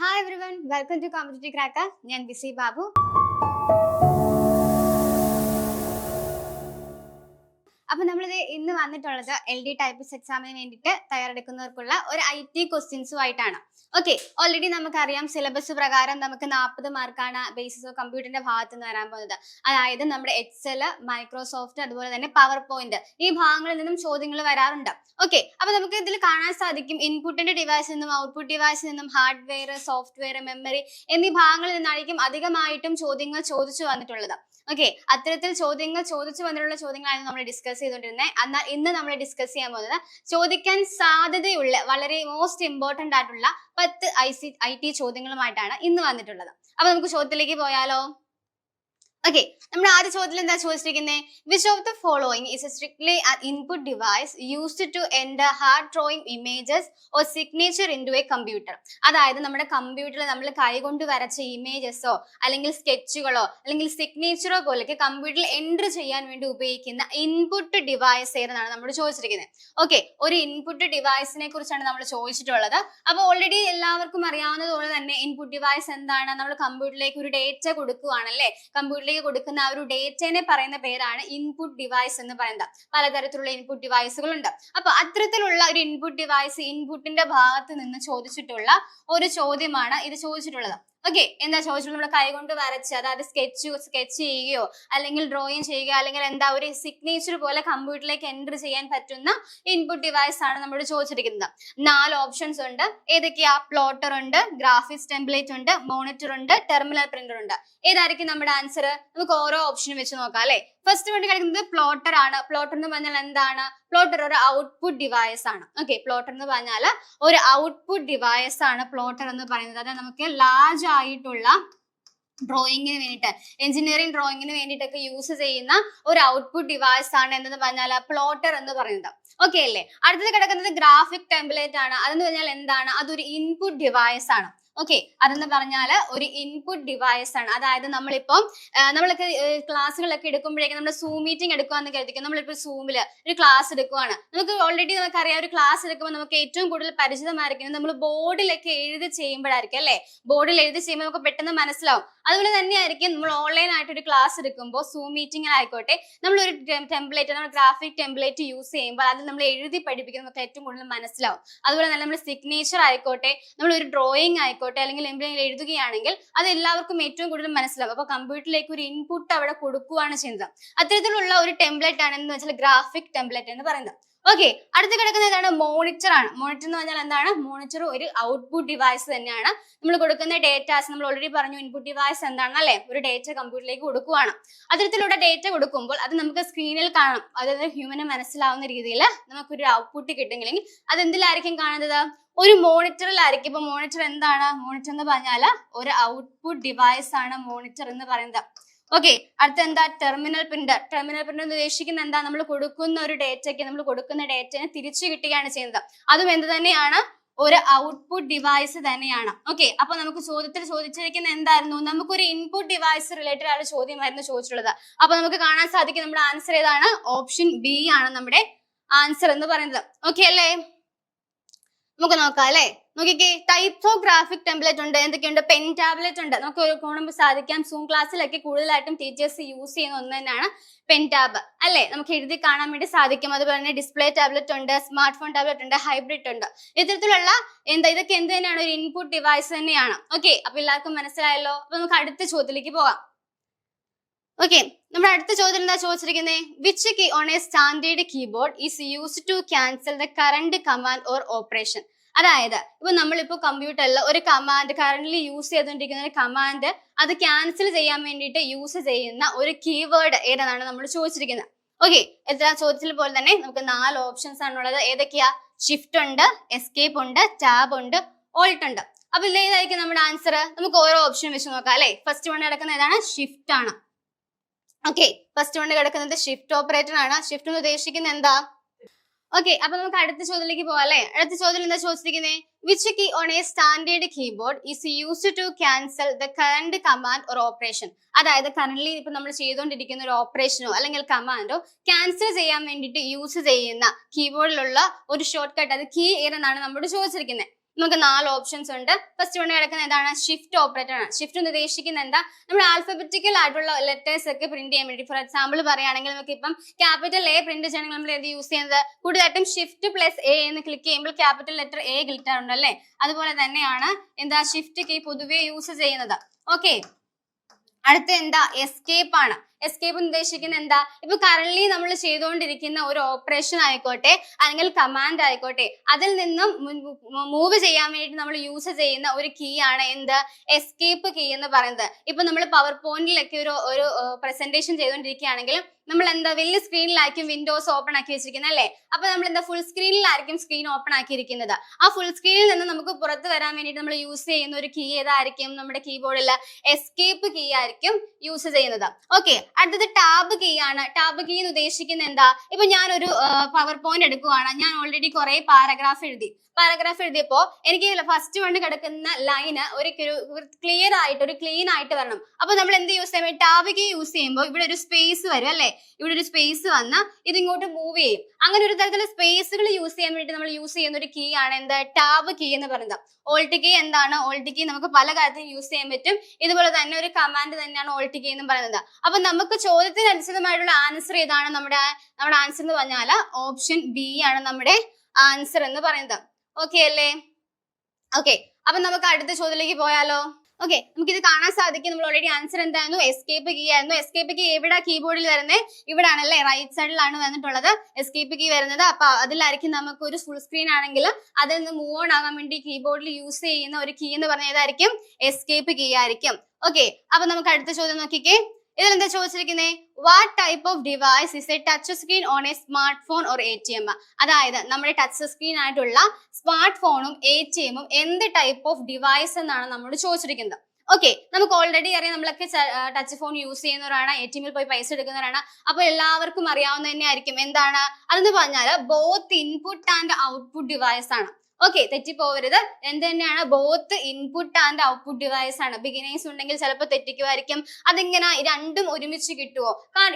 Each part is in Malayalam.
Hi everyone, welcome to Competitive Cracker. ഞാൻ ബിസി ബാബു. അപ്പോൾ നമ്മൾ ഇന്ന് വന്നിട്ടുള്ളത് LD ടൈപ്പിസ്റ്റ് എക്സാമിന് വേണ്ടിയിട്ട് തയ്യാറെടുക്കുന്നവർക്കുള്ള ഒരു IT ക്വസ്റ്റ്യൻസുമായിട്ടാണ്. ഓക്കെ, ഓൾറെഡി നമുക്കറിയാം സിലബസ് പ്രകാരം നമുക്ക് 40 മാർക്കാണ് ബേസിസ് ഓഫ് കമ്പ്യൂട്ടറിന്റെ ഭാഗത്ത് നിന്ന് വരാൻ പോകുന്നത്. അതായത് നമ്മുടെ എക്സൽ, മൈക്രോസോഫ്റ്റ്, അതുപോലെ തന്നെ പവർ പോയിന്റ് ഈ ഭാഗങ്ങളിൽ നിന്നും ചോദ്യങ്ങൾ വരാറുണ്ട്. ഓക്കെ, അപ്പൊ നമുക്ക് ഇതിൽ കാണാൻ സാധിക്കും ഇൻപുട്ടിന്റെ ഡിവൈസിൽ നിന്നും ഔട്ട്പുട്ട് ഡിവൈസിൽ നിന്നും ഹാർഡ്വെയർ, സോഫ്റ്റ്വെയർ, മെമ്മറി എന്നീ ഭാഗങ്ങളിൽ നിന്നായിരിക്കും അധികമായിട്ടും ചോദ്യങ്ങൾ ചോദിച്ചു വന്നിട്ടുള്ളത്. ഓക്കെ, അത്തരത്തിൽ ചോദ്യങ്ങൾ ചോദിച്ചു വന്നിട്ടുള്ള ചോദ്യങ്ങളാണ് നമ്മൾ ഡിസ്കസ് ചെയ്തുകൊണ്ടിരുന്നത്. എന്നാൽ ഇന്ന് നമ്മൾ ഡിസ്കസ് ചെയ്യാൻ പോകുന്നത് ചോദിക്കാൻ സാധ്യതയുള്ള വളരെ മോസ്റ്റ് ഇമ്പോർട്ടന്റ് ആയിട്ടുള്ള 10 IT ചോദ്യങ്ങളുമായിട്ടാണ് ഇന്ന് വന്നിട്ടുള്ളത്. അപ്പൊ നമുക്ക് ചോദ്യത്തിലേക്ക് പോയാലോ? ഓക്കെ, നമ്മുടെ ആദ്യ ചോദ്യത്തിൽ എന്താ ചോദിച്ചിരിക്കുന്നത്? Which of the following is strictly an input device used to enter hard drawing images or signature into a computer. അതായത് നമ്മുടെ കമ്പ്യൂട്ടറിൽ നമ്മൾ കൈകൊണ്ട് വരച്ച ഇമേജസോ അല്ലെങ്കിൽ സ്കെച്ചുകളോ അല്ലെങ്കിൽ സിഗ്നേച്ചറോ പോലൊക്കെ കമ്പ്യൂട്ടറിൽ എൻ്റർ ചെയ്യാൻ വേണ്ടി ഉപയോഗിക്കുന്ന ഇൻപുട്ട് ഡിവൈസ് ഏതെന്നാണ് നമ്മൾ ചോദിച്ചിരിക്കുന്നത്. ഓക്കെ, ഒരു ഇൻപുട്ട് ഡിവൈസിനെ കുറിച്ചാണ് നമ്മൾ ചോദിച്ചിട്ടുള്ളത്. അപ്പോൾ ഓൾറെഡി എല്ലാവർക്കും അറിയാവുന്നതുപോലെ തന്നെ ഇൻപുട്ട് ഡിവൈസ് എന്താണ്? നമ്മൾ കമ്പ്യൂട്ടറിലേക്ക് ഒരു ഡേറ്റ കൊടുക്കുകയാണല്ലേ, കമ്പ്യൂട്ടറിലേക്ക് കൊടുക്കുന്ന ആ ഒരു ഡേറ്റനെ പറയുന്ന പേരാണ് ഇൻപുട്ട് ഡിവൈസ് എന്ന് പറയുന്നത്. പലതരത്തിലുള്ള ഇൻപുട്ട് ഡിവൈസുകളുണ്ട്. അപ്പൊ അത്തരത്തിലുള്ള ഒരു ഇൻപുട്ട് ഡിവൈസ് ഇൻപുട്ടിന്റെ ഭാഗത്ത് നിന്ന് ചോദിച്ചിട്ടുള്ള ഒരു ചോദ്യമാണ് ഇത് ചോദിച്ചിട്ടുള്ളത്. ഓക്കെ, എന്താ ചോദിച്ചിട്ടുള്ളത്? നമ്മുടെ കൈകൊണ്ട് വരച്ച്, അതായത് സ്കെച്ച് ചെയ്യുകയോ അല്ലെങ്കിൽ ഡ്രോയിങ് ചെയ്യുകയോ അല്ലെങ്കിൽ എന്താ ഒരു സിഗ്നേച്ചർ പോലെ കമ്പ്യൂട്ടറിലേക്ക് എൻ്റർ ചെയ്യാൻ പറ്റുന്ന ഇൻപുട്ട് ഡിവൈസ് ആണ് നമ്മൾ ചോദിച്ചിരിക്കുന്നത്. 4 ഓപ്ഷൻസ് ഉണ്ട്. ഏതൊക്കെയാ? പ്ലോട്ടർ ഉണ്ട്, ഗ്രാഫിക്സ് ടെംപ്ലേറ്റ് ഉണ്ട്, മോണിറ്റർ ഉണ്ട്, ടെർമിനൽ പ്രിന്റർ ഉണ്ട്. ഏതായിരിക്കും നമ്മുടെ ആൻസർ? നമുക്ക് ഓരോ ഓപ്ഷനും വെച്ച് നോക്കാം അല്ലെ. ഫസ്റ്റ് വേണ്ടി കിടക്കുന്നത് പ്ലോട്ടർ ആണ്. പ്ലോട്ടർ എന്ന് പറഞ്ഞാൽ എന്താണ്? പ്ലോട്ടർ ഒരു ഔട്ട്പുട്ട് ഡിവൈസ് ആണ്. ഓക്കെ, പ്ലോട്ടർ എന്ന് പറഞ്ഞാൽ ഒരു ഔട്ട്പുട്ട് ഡിവൈസ് ആണ് പ്ലോട്ടർ എന്ന് പറയുന്നത്. അതായത് നമുക്ക് ലാർജ് ആയിട്ടുള്ള ഡ്രോയിങ്ങിന് വേണ്ടിയിട്ട്, എഞ്ചിനീയറിംഗ് ഡ്രോയിങ്ങിന് വേണ്ടിയിട്ടൊക്കെ യൂസ് ചെയ്യുന്ന ഒരു ഔട്ട്പുട്ട് ഡിവൈസ് ആണ് എന്തെന്ന് പറഞ്ഞാൽ പ്ലോട്ടർ എന്ന് പറയുന്നത്. ഓക്കെ അല്ലേ. അടുത്തത് കിടക്കുന്നത് ഗ്രാഫിക് ടെംപ്ലേറ്റ് ആണ്. അതെന്ന് പറഞ്ഞാൽ എന്താണ്? അതൊരു ഇൻപുട്ട് ഡിവൈസ് ആണ്. ഓക്കെ, അതെന്ന് പറഞ്ഞാൽ ഒരു ഇൻപുട്ട് ഡിവൈസ് ആണ്. അതായത് നമ്മളിപ്പം നമ്മളൊക്കെ ക്ലാസ്സുകളൊക്കെ എടുക്കുമ്പോഴേക്കും നമ്മൾ സൂം മീറ്റിംഗ് എടുക്കുകയെന്ന് കരുതിക്കും. നമ്മളിപ്പോൾ സൂമിൽ ഒരു ക്ലാസ് എടുക്കുകയാണ്. നമുക്ക് ഓൾറെഡി നമുക്കറിയാം ഒരു ക്ലാസ് എടുക്കുമ്പോൾ നമുക്ക് ഏറ്റവും കൂടുതൽ പരിചിതമായിരിക്കുന്നത് നമ്മൾ ബോർഡിലൊക്കെ എഴുതി ചെയ്യുമ്പോഴായിരിക്കും അല്ലേ. ബോർഡിൽ എഴുതി ചെയ്യുമ്പോൾ നമുക്ക് പെട്ടെന്ന് മനസ്സിലാവും. അതുപോലെ തന്നെയായിരിക്കും നമ്മൾ ഓൺലൈൻ ആയിട്ട് ഒരു ക്ലാസ് എടുക്കുമ്പോൾ സൂം മീറ്റിംഗിലായിക്കോട്ടെ നമ്മളൊരു ടെംപ്ലേറ്റ്, നമ്മൾ ഗ്രാഫിക് ടെംപ്ലേറ്റ് യൂസ് ചെയ്യുമ്പോൾ അത് നമ്മൾ എഴുതി പഠിപ്പിക്കുന്നത് നമുക്ക് ഏറ്റവും കൂടുതൽ മനസ്സിലാവും. അതുപോലെ തന്നെ നമ്മൾ സിഗ്നേച്ചർ ആയിക്കോട്ടെ, നമ്മളൊരു ഡ്രോയിങ് ആയിക്കോട്ടെ അല്ലെങ്കിൽ എന്തെങ്കിലും എഴുതുകയാണെങ്കിൽ അത് എല്ലാവർക്കും ഏറ്റവും കൂടുതൽ മനസ്സിലാവും. അപ്പൊ കമ്പ്യൂട്ടറിലേക്ക് ഒരു ഇൻപുട്ട് അവിടെ കൊടുക്കുകയാണ് ചെയ്യുന്നത്. അത്തരത്തിലുള്ള ഒരു ടെംപ്ലേറ്റ് ആണ് എന്ന് വെച്ചാൽ ഗ്രാഫിക് ടെംപ്ലേറ്റ് എന്ന് പറയുന്നത്. ഓക്കെ, അടുത്ത് കിടക്കുന്നത് ഏതാണ്? മോണിറ്റർ ആണ്. മോണിറ്റർ എന്ന് പറഞ്ഞാൽ എന്താണ്? മോണിറ്റർ ഒരു ഔട്ട്പുട്ട് ഡിവൈസ് തന്നെയാണ്. നമ്മൾ കൊടുക്കുന്ന ഡേറ്റാസ് നമ്മൾ ഓൾറെഡി പറഞ്ഞു ഇൻപുട്ട് ഡിവൈസ് എന്താണെന്ന് അല്ലെ. ഒരു ഡേറ്റ കമ്പ്യൂട്ടറിലേക്ക് കൊടുക്കുകയാണ്. അത്തരത്തിലുള്ള ഡേറ്റ കൊടുക്കുമ്പോൾ അത് നമുക്ക് സ്ക്രീനിൽ കാണാം. അതായത് ഹ്യൂമന് മനസ്സിലാവുന്ന രീതിയിൽ നമുക്കൊരു ഔട്ട്പുട്ട് കിട്ടുമെങ്കിൽ അത് എന്തിലായിരിക്കും കാണുന്നത്? ഒരു മോണിറ്ററിലായിരിക്കും. ഇപ്പൊ മോണിറ്റർ എന്താണ്? മോണിറ്റർ എന്ന് പറഞ്ഞാൽ ഒരു ഔട്ട്പുട്ട് ഡിവൈസ് ആണ് മോണിറ്റർ എന്ന് പറയുന്നത്. ഓക്കെ, അടുത്ത എന്താ? Terminal printer. ടെർമിനൽ പ്രിന്റർ ഉദ്ദേശിക്കുന്നത് എന്താ? നമ്മൾ കൊടുക്കുന്ന ഒരു ഡേറ്റയ്ക്ക് നമ്മൾ കൊടുക്കുന്ന ഡേറ്റനെ തിരിച്ചു കിട്ടുകയാണ് ചെയ്യുന്നത്. അതും എന്ത് തന്നെയാണ്? ഒരു ഔട്ട്പുട്ട് ഡിവൈസ് തന്നെയാണ്. ഓക്കെ, അപ്പൊ നമുക്ക് ചോദ്യത്തിൽ ചോദിച്ചിരിക്കുന്ന എന്തായിരുന്നു? നമുക്കൊരു ഇൻപുട്ട് ഡിവൈസ് റിലേറ്റഡ് ആയ ചോദ്യമായിരുന്നു ചോദിച്ചിട്ടുള്ളത്. അപ്പൊ നമുക്ക് കാണാൻ സാധിക്കും നമ്മുടെ ആൻസർ ഏതാണ്? ഓപ്ഷൻ ബി ആണ് നമ്മുടെ ആൻസർ എന്ന് പറയുന്നത്. ഓക്കെ അല്ലേ. നമുക്ക് നോക്കാം അല്ലെ. നോക്കിക്കേ, ടൈപ്സ് ഓഫ് ഗ്രാഫിക് ടെംപ്ലേറ്റ് ഉണ്ട്. എന്തൊക്കെയുണ്ട്? പെൻ ടാബ്ലറ്റ് ഉണ്ട്. നമുക്ക് ഒരു കാണുമ്പോൾ സാധിക്കാം സൂം ക്ലാസ്സിലൊക്കെ കൂടുതലായിട്ടും ടീച്ചേഴ്സ് യൂസ് ചെയ്യുന്ന ഒന്ന് തന്നെയാണ് പെൻ ടാബ് അല്ലെ. നമുക്ക് എഴുതി കാണാൻ വേണ്ടി സാധിക്കും. അതുപോലെ തന്നെ ഡിസ്പ്ലേ ടാബ്ലറ്റ് ഉണ്ട്, സ്മാർട്ട് ഫോൺ ടാബ്ലറ്റ് ഉണ്ട്, ഹൈബ്രിഡ് ഉണ്ട്. ഇത്തരത്തിലുള്ള ഇതൊക്കെ എന്ത് തന്നെയാണ്? ഒരു ഇൻപുട്ട് ഡിവൈസ് തന്നെയാണ്. ഓക്കെ, അപ്പൊ എല്ലാവർക്കും മനസ്സിലായല്ലോ. അപ്പൊ നമുക്ക് അടുത്ത ചോദ്യത്തിലേക്ക് പോകാം. ഓക്കെ, നമ്മുടെ അടുത്ത ചോദ്യം എന്താ ചോദിച്ചിരിക്കുന്നത്? Which key on a standard keyboard is used to cancel the current command or operation. അതായത് ഇപ്പൊ നമ്മളിപ്പോ കമ്പ്യൂട്ടറിൽ ഒരു കമാൻഡ് കറന്റ്ലി യൂസ് ചെയ്തുകൊണ്ടിരിക്കുന്ന ഒരു കമാൻഡ് അത് ക്യാൻസൽ ചെയ്യാൻ വേണ്ടിയിട്ട് യൂസ് ചെയ്യുന്ന ഒരു കീവേഡ് ഏതാണ് നമ്മൾ ചോദിച്ചിരിക്കുന്നത്. ഓക്കെ, എത്ര ചോദ്യത്തിൽ പോലെ തന്നെ നമുക്ക് 4 ഓപ്ഷൻസ് ആണുള്ളത്. ഏതൊക്കെയാ? ഷിഫ്റ്റ് ഉണ്ട്, എസ്കേപ്പ് ഉണ്ട്, ടാബ് ഉണ്ട്, ഓൾട്ട് ഉണ്ട്. അപ്പൊ ഇതേതായിരിക്കും നമ്മുടെ ആൻസർ? നമുക്ക് ഓരോ ഓപ്ഷൻ വെച്ച് നോക്കാം അല്ലെ. ഫസ്റ്റ് വൺ കിടക്കുന്ന ഏതാണ്? ഷിഫ്റ്റ് ആണ്. ഓക്കെ, ഫസ്റ്റ് വൺ കിടക്കുന്നത് ഷിഫ്റ്റ് ഓപ്പറേറ്റർ ആണ്. ഷിഫ്റ്റ് എന്ന് ഉദ്ദേശിക്കുന്നത് എന്താ? ഓക്കെ, അപ്പൊ നമുക്ക് അടുത്ത ചോദ്യത്തിലേക്ക് പോവാം അല്ലെ. അടുത്ത ചോദ്യം എന്താ ചോദിച്ചിരിക്കുന്നത്? Which key on a standard keyboard is used to cancel the current command or operation. അതായത് കറന്റ്ലി ഇപ്പൊ നമ്മൾ ചെയ്തുകൊണ്ടിരിക്കുന്ന ഒരു ഓപ്പറേഷനോ അല്ലെങ്കിൽ കമാൻഡോ ക്യാൻസൽ ചെയ്യാൻ വേണ്ടിയിട്ട് യൂസ് ചെയ്യുന്ന കീബോർഡിലുള്ള ഒരു ഷോർട്ട് കട്ട്, അത് കീ ഏതെന്നാണ് നമ്മളോട് ചോദിച്ചിരിക്കുന്നത്. നമുക്ക് 4 ഓപ്ഷൻസ് ഉണ്ട്. ഫസ്റ്റ് വൺ കിടക്കുന്ന എന്താണ്? ഷിഫ്റ്റ് ഓപ്പറേറ്റർ ആണ്. ഷിഫ്റ്റ് എന്ന് ഉദ്ദേശിക്കുന്നത് എന്താ? നമ്മൾ ആൽഫബറ്റിക്കൽ ആയിട്ടുള്ള ലെറ്റേഴ്സ് ഒക്കെ പ്രിന്റ് ചെയ്യാൻ വേണ്ടി, ഫോർ എക്സാമ്പിൾ പറയുകയാണെങ്കിൽ നമുക്ക് ഇപ്പം ക്യാപിറ്റൽ എ പ്രിന്റ് ചെയ്യണമെങ്കിൽ നമ്മൾ എന്ത് യൂസ് ചെയ്യുന്നത്? കൂടുതലായിട്ടും ഷിഫ്റ്റ് പ്ലസ് എ എന്ന് ക്ലിക്ക് ചെയ്യുമ്പോൾ ക്യാപിറ്റൽ ലെറ്റർ എ കിട്ടാറുണ്ട് അല്ലേ? അതുപോലെ തന്നെയാണ് എന്താ ഷിഫ്റ്റ് കീ പൊതുവെ യൂസ് ചെയ്യുന്നത്. ഓക്കെ, അടുത്ത എന്താ? എസ്കേപ്പ് ആണ്. എസ്കേപ്പ് ഉദ്ദേശിക്കുന്നത് എന്താ? ഇപ്പൊ കറന്റ് നമ്മൾ ചെയ്തുകൊണ്ടിരിക്കുന്ന ഒരു ഓപ്പറേഷൻ ആയിക്കോട്ടെ അല്ലെങ്കിൽ കമാൻഡ് ആയിക്കോട്ടെ, അതിൽ നിന്നും മൂവ് ചെയ്യാൻ വേണ്ടി നമ്മൾ യൂസ് ചെയ്യുന്ന ഒരു കീ ആണ് എന്ത്? എസ്കേപ്പ് കീ എന്ന് പറയുന്നത്. ഇപ്പൊ നമ്മൾ പവർ പോയിന്റിലൊക്കെ ഒരു പ്രസന്റേഷൻ ചെയ്തുകൊണ്ടിരിക്കുകയാണെങ്കിൽ നമ്മൾ എന്താ വലിയ സ്ക്രീനിലായിരിക്കും വിൻഡോസ് ഓപ്പൺ ആക്കി വെച്ചിരിക്കുന്നത് അല്ലേ? അപ്പൊ നമ്മൾ എന്താ ഫുൾ സ്ക്രീനിലായിരിക്കും സ്ക്രീൻ ഓപ്പൺ ആക്കിയിരിക്കുന്നത്. ആ ഫുൾ സ്ക്രീനിൽ നിന്ന് നമുക്ക് പുറത്ത് വരാൻ വേണ്ടിയിട്ട് നമ്മൾ യൂസ് ചെയ്യുന്ന ഒരു കീ ഏതായിരിക്കും? നമ്മുടെ കീബോർഡിൽ എസ്കേപ്പ് കീ ആയിരിക്കും യൂസ് ചെയ്യുന്നത്. ഓക്കെ, അടുത്തത് ടാബ് കീ ആണ്. ടാബ് കീ എന്ന് ഉദ്ദേശിക്കുന്നത് എന്താ? ഇപ്പൊ ഞാനൊരു പവർ പോയിന്റ് എടുക്കുവാണ്. ഞാൻ ഓൾറെഡി കുറെ പാരഗ്രാഫ് എഴുതിയപ്പോ എനിക്ക് ഫസ്റ്റ് വണ് കിടക്കുന്ന ലൈന് ഒരു ക്ലിയർ ആയിട്ട് ഒരു ക്ലീൻ ആയിട്ട് വരണം. അപ്പൊ നമ്മൾ എന്ത് യൂസ് ചെയ്യുമ്പോൾ ടാബ് കീ യൂസ് ചെയ്യുമ്പോൾ ഇവിടെ ഒരു സ്പേസ് വരും അല്ലെ? ഇവിടെ ഒരു സ്പേസ് വന്ന് ഇതിങ്ങോട്ട് മൂവ് ചെയ്യും. അങ്ങനെ ഒരു തരത്തിലുള്ള സ്പേസുകൾ യൂസ് ചെയ്യാൻ വേണ്ടി നമ്മൾ യൂസ് ചെയ്യുന്ന ഒരു കീ ആണ് എന്ത്? ടാബ് കീ എന്ന് പറയുന്നത്. ഓൾട്ട് കീ എന്താണ്? ഓൾട്ട് കീ നമുക്ക് പല കാര്യത്തിലും യൂസ് ചെയ്യാൻ പറ്റും. ഇതുപോലെ തന്നെ ഒരു കമാൻഡ് തന്നെയാണ് ഓൾട്ട് കീ എന്ന് പറയുന്നത്. അപ്പൊ നമുക്ക് ചോദ്യത്തിന് അനുസൃതമായിട്ടുള്ള ആൻസർ ഏതാണ്? നമ്മുടെ ആൻസർ എന്ന് പറഞ്ഞാൽ ഓപ്ഷൻ ബി ആണ് നമ്മുടെ ആൻസർ എന്ന് പറയുന്നത്. ഓക്കെ അല്ലേ? ഓക്കെ, അപ്പൊ നമുക്ക് അടുത്ത ചോദ്യത്തിലേക്ക് പോയാലോ? ഓക്കെ, നമുക്ക് ഇത് കാണാൻ സാധിക്കും. നമ്മൾ ഓൾറെഡി ആൻസർ എന്തായിരുന്നു? എസ്കേപ്പ് കീ ആയിരുന്നു. എസ്കേപ്പ് കീ എവിടെ കീബോർഡിൽ വരുന്നത്? ഇവിടെ ആണല്ലേ? റൈറ്റ് സൈഡിലാണ് വന്നിട്ടുള്ളത് എസ്കേപ്പ് കീ വരുന്നത്. അപ്പൊ അതിലായിരിക്കും നമുക്ക് ഒരു ഫുൾ സ്ക്രീൻ ആണെങ്കിൽ അതിൽ നിന്ന് മൂവ് ഓൺ ആകാൻ വേണ്ടി കീബോർഡിൽ യൂസ് ചെയ്യുന്ന ഒരു കീ എന്ന് പറഞ്ഞാൽ ഏതായിരിക്കും? എസ്കേപ്പ് കീ ആയിരിക്കും. ഓക്കെ, അപ്പൊ നമുക്ക് അടുത്ത ചോദ്യം നോക്കിക്കേ. ഇതിൽ എന്താ ചോദിച്ചിരിക്കുന്നത്? What type of device is A touch screen on A smart phone or ATM? അതായത് നമ്മുടെ ടച്ച് സ്ക്രീൻ ആയിട്ടുള്ള സ്മാർട്ട് ഫോണും ATM എന്ത് ടൈപ്പ് ഓഫ് ഡിവൈസ് എന്നാണ് നമ്മളോട് ചോദിച്ചിരിക്കുന്നത്. ഓക്കെ, നമുക്ക് ഓൾറെഡി അറിയാം, നമ്മളൊക്കെ ടച്ച് ഫോൺ യൂസ് ചെയ്യുന്നവരാണ്, ATM പോയി പൈസ എടുക്കുന്നവരാണ്. അപ്പൊ എല്ലാവർക്കും അറിയാവുന്ന തന്നെ ആയിരിക്കും. എന്താണ് അതെന്ന് പറഞ്ഞാൽ both input and output device ആണ്. ഓക്കെ, തെറ്റിപ്പോവരുത്. എന്ത് തന്നെയാണ്? Both input and output device ആണ്. ബിഗിനേഴ്സ് ഉണ്ടെങ്കിൽ ചിലപ്പോൾ തെറ്റിക്കുമായിരിക്കും. അതിങ്ങനെ രണ്ടും ഒരുമിച്ച് കിട്ടുമോ?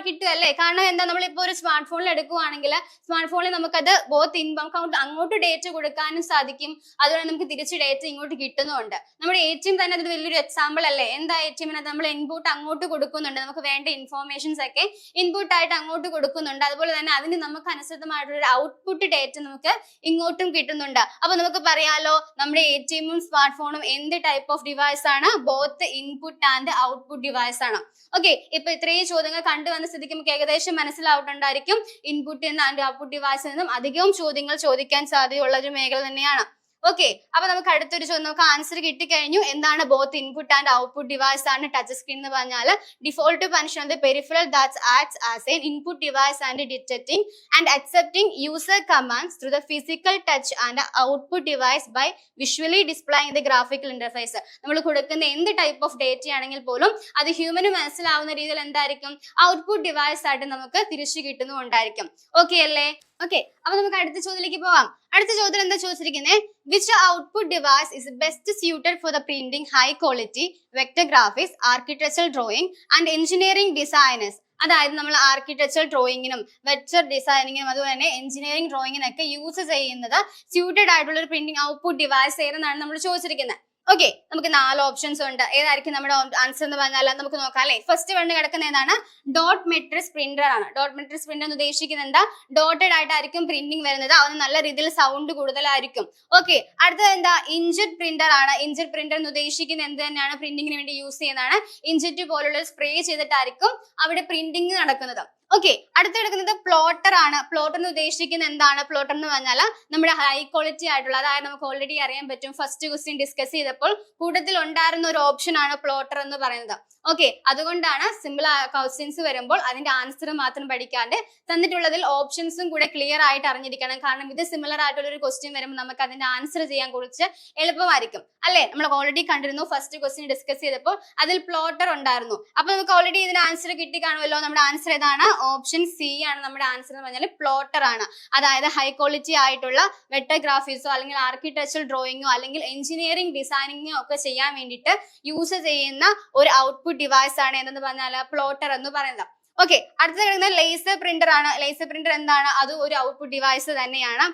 കിട്ടുമല്ലേ? കാരണം എന്താ, നമ്മളിപ്പോ ഒരു സ്മാർട്ട് ഫോണിൽ എടുക്കുവാണെങ്കിൽ സ്മാർട്ട് ഫോണിൽ നമുക്കത് ബോത്ത് ഇൻകം അങ്ങോട്ട് ഡേറ്റ കൊടുക്കാനും സാധിക്കും, അതുപോലെ നമുക്ക് തിരിച്ച് ഡേറ്റ ഇങ്ങോട്ട് കിട്ടുന്നുണ്ട്. നമ്മുടെ ATM തന്നെ അതിന് വലിയൊരു എക്സാമ്പിൾ അല്ലേ? എന്താ ATM നമ്മൾ ഇൻപുട്ട് അങ്ങോട്ട് കൊടുക്കുന്നുണ്ട്, നമുക്ക് വേണ്ട ഇൻഫോർമേഷൻസ് ഒക്കെ ഇൻപുട്ട് ആയിട്ട് അങ്ങോട്ട് കൊടുക്കുന്നുണ്ട്. അതുപോലെ തന്നെ അതിന് നമുക്ക് അനുസൃതമായിട്ടുള്ള ഔട്ട്പുട്ട് ഡേറ്റ നമുക്ക് ഇങ്ങോട്ടും കിട്ടുന്നുണ്ട്. അപ്പൊ നമുക്ക് പറയാലോ, നമ്മുടെ ATM സ്മാർട്ട് ഫോണും എന്ത് ടൈപ്പ് ഓഫ് ഡിവൈസ് ആണ്? Both input and output device ആണ്. ഓക്കെ, ഇപ്പൊ ഇത്രയും ചോദ്യങ്ങൾ കണ്ടുവന്ന സ്ഥിതിക്ക് നമുക്ക് ഏകദേശം മനസ്സിലാവുന്നുണ്ടായിരിക്കും ഇൻപുട്ട് ആൻഡ് ഔട്ട്പുട്ട് ഡിവൈസിൽ നിന്നും അധികവും ചോദ്യങ്ങൾ ചോദിക്കാൻ സാധ്യതയുള്ള ഒരു മേഖല തന്നെയാണ്. ഓക്കെ, അപ്പൊ നമുക്ക് അടുത്തൊരു ചോദ്യം, നമുക്ക് ആൻസർ കിട്ടിക്കഴിഞ്ഞു. എന്താണ് both input and output device ആണ് ടച്ച് സ്ക്രീൻ എന്ന് പറഞ്ഞാൽ? Default function of the peripheral that acts as an input device and detecting and accepting user commands through the physical touch and output device by visually displaying the graphical interface. നമ്മൾ കൊടുക്കുന്ന എന്ത് ടൈപ്പ് ഓഫ് ഡേറ്റ ആണെങ്കിൽ പോലും അത് ഹ്യൂമന് മനസ്സിലാവുന്ന രീതിയിൽ എന്തായിരിക്കും? ഔട്ട്പുട്ട് ഡിവൈസ് ആയിട്ട് നമുക്ക് തിരിച്ചു കിട്ടുന്നുണ്ടായിരിക്കും. ഓക്കെ അല്ലേ? ഓക്കെ, അപ്പൊ നമുക്ക് അടുത്ത ചോദ്യത്തിലേക്ക് പോവാം. അടുത്ത ചോദ്യം എന്താ ചോദിച്ചിരിക്കുന്നത്? Which output device is best suited for the printing high quality vector graphics, architectural drawing and engineering designers? അതായത് നമ്മൾ ആർക്കിടെക്ചറൽ ഡ്രോയിങ്ങിനും വെക്ടർ ഡിസൈനിങ്ങിനും അതുപോലെ തന്നെ എഞ്ചിനീയറിംഗ് ഡ്രോയിങ്ങിനൊക്കെ യൂസ് ചെയ്യുന്നത് സ്യൂട്ടഡ് ആയിട്ടുള്ള ഒരു പ്രിന്റിംഗ് ഔട്ട്പുട്ട് ഡിവൈസ് ഏതെന്നാണ് നമ്മൾ ചോദിച്ചിരിക്കുന്നത്. ഓക്കെ, നമുക്ക് 4 ഓപ്ഷൻസ് ഉണ്ട്. ഏതായിരിക്കും നമ്മുടെ ആൻസർ എന്ന് പറഞ്ഞാൽ നമുക്ക് നോക്കാം അല്ലെ? ഫസ്റ്റ് വണ് കിടക്കുന്ന ഏതാണ്? ഡോട്ട് മെട്രിക്സ് പ്രിന്റർ ആണ്. ഡോട്ട് മെട്രിക്സ് പ്രിന്റർ എന്ന് ഉദ്ദേശിക്കുന്നത് എന്താ? ഡോട്ടഡ് ആയിട്ടായിരിക്കും പ്രിന്റിംഗ് വരുന്നത്. അതിന് നല്ല രീതിയിൽ സൗണ്ട് കൂടുതലായിരിക്കും. ഓക്കെ, അടുത്തത് എന്താ? ഇൻജെറ്റ് പ്രിന്റർ ആണ്. ഇൻജെറ്റ് പ്രിന്റർ എന്ന് ഉദ്ദേശിക്കുന്നത് എന്ത് തന്നെയാണ്? പ്രിന്റിങ്ങിന് വേണ്ടി യൂസ് ചെയ്യുന്നതാണ്. ഇൻജെറ്റ് പോലുള്ള സ്പ്രേ ചെയ്തിട്ടായിരിക്കും അവിടെ പ്രിന്റിംഗ് നടക്കുന്നത്. ഓക്കെ, അടുത്ത് കിടക്കുന്നത് പ്ലോട്ടർ ആണ്. പ്ലോട്ടർ എന്ന് ഉദ്ദേശിക്കുന്നത് എന്താണ്? പ്ലോട്ടർ എന്ന് പറഞ്ഞാൽ നമ്മുടെ ഹൈ ക്വാളിറ്റി ആയിട്ടുള്ള, അതായത് നമുക്ക് ഓൾറെഡി അറിയാൻ പറ്റും, ഫസ്റ്റ് ക്വസ്റ്റ്യൻ ഡിസ്കസ് ചെയ്തപ്പോൾ കൂട്ടത്തിൽ ഉണ്ടായിരുന്ന ഒരു ഓപ്ഷൻ ആണ് പ്ലോട്ടർ എന്ന് പറയുന്നത്. ഓക്കെ, അതുകൊണ്ടാണ് സിമ്പിൾ ക്വസ്റ്റ്യൻസ് വരുമ്പോൾ അതിന്റെ ആൻസർ മാത്രം പഠിക്കാണ്ട് തന്നിട്ടുള്ളതിൽ ഓപ്ഷൻസും കൂടെ ക്ലിയർ ആയിട്ട് അറിഞ്ഞിരിക്കണം. കാരണം ഇത് സിമിലർ ആയിട്ടുള്ള ഒരു ക്വസ്റ്റ്യൻ വരുമ്പോൾ നമുക്ക് അതിന്റെ ആൻസർ ചെയ്യാൻ കുറച്ച് എളുപ്പമായിരിക്കും അല്ലെ? നമ്മൾ ഓൾറെഡി കണ്ടിരുന്നു ഫസ്റ്റ് ക്വസ്റ്റ്യൻ ഡിസ്കസ് ചെയ്തപ്പോൾ അതിൽ പ്ലോട്ടർ ഉണ്ടായിരുന്നു. അപ്പൊ നമുക്ക് ഓൾറെഡി ഇതിന് ആൻസർ കിട്ടി കാണുമല്ലോ. നമ്മുടെ ആൻസർ ഏതാണ്? ഓപ്ഷൻ സി ആണ് നമ്മുടെ ആൻസർ എന്ന് പറഞ്ഞാൽ പ്ലോട്ടർ ആണ്. അതായത് ഹൈ ക്വാളിറ്റി ആയിട്ടുള്ള വെക്ടർ ഗ്രാഫിക്സോ അല്ലെങ്കിൽ ആർക്കിടെക്ചറൽ ഡ്രോയിങ്ങോ അല്ലെങ്കിൽ എഞ്ചിനീയറിംഗ് ഡിസൈനിങ്ങോ ഒക്കെ ചെയ്യാൻ വേണ്ടിയിട്ട് യൂസ് ചെയ്യുന്ന ഒരു ഔട്ട്പുട്ട് ഡിവൈസ് ആണ് എന്ന് പറഞ്ഞാൽ പ്ലോട്ടർ എന്ന് പറയുന്നത്. ഓക്കെ, അടുത്ത കിടക്കുന്നത് ലേസർ പ്രിന്റർ ആണ്. ലേസർ പ്രിന്റർ എന്താണ്? അത് ഒരു ഔട്ട്പുട്ട് ഡിവൈസ് തന്നെയാണ്.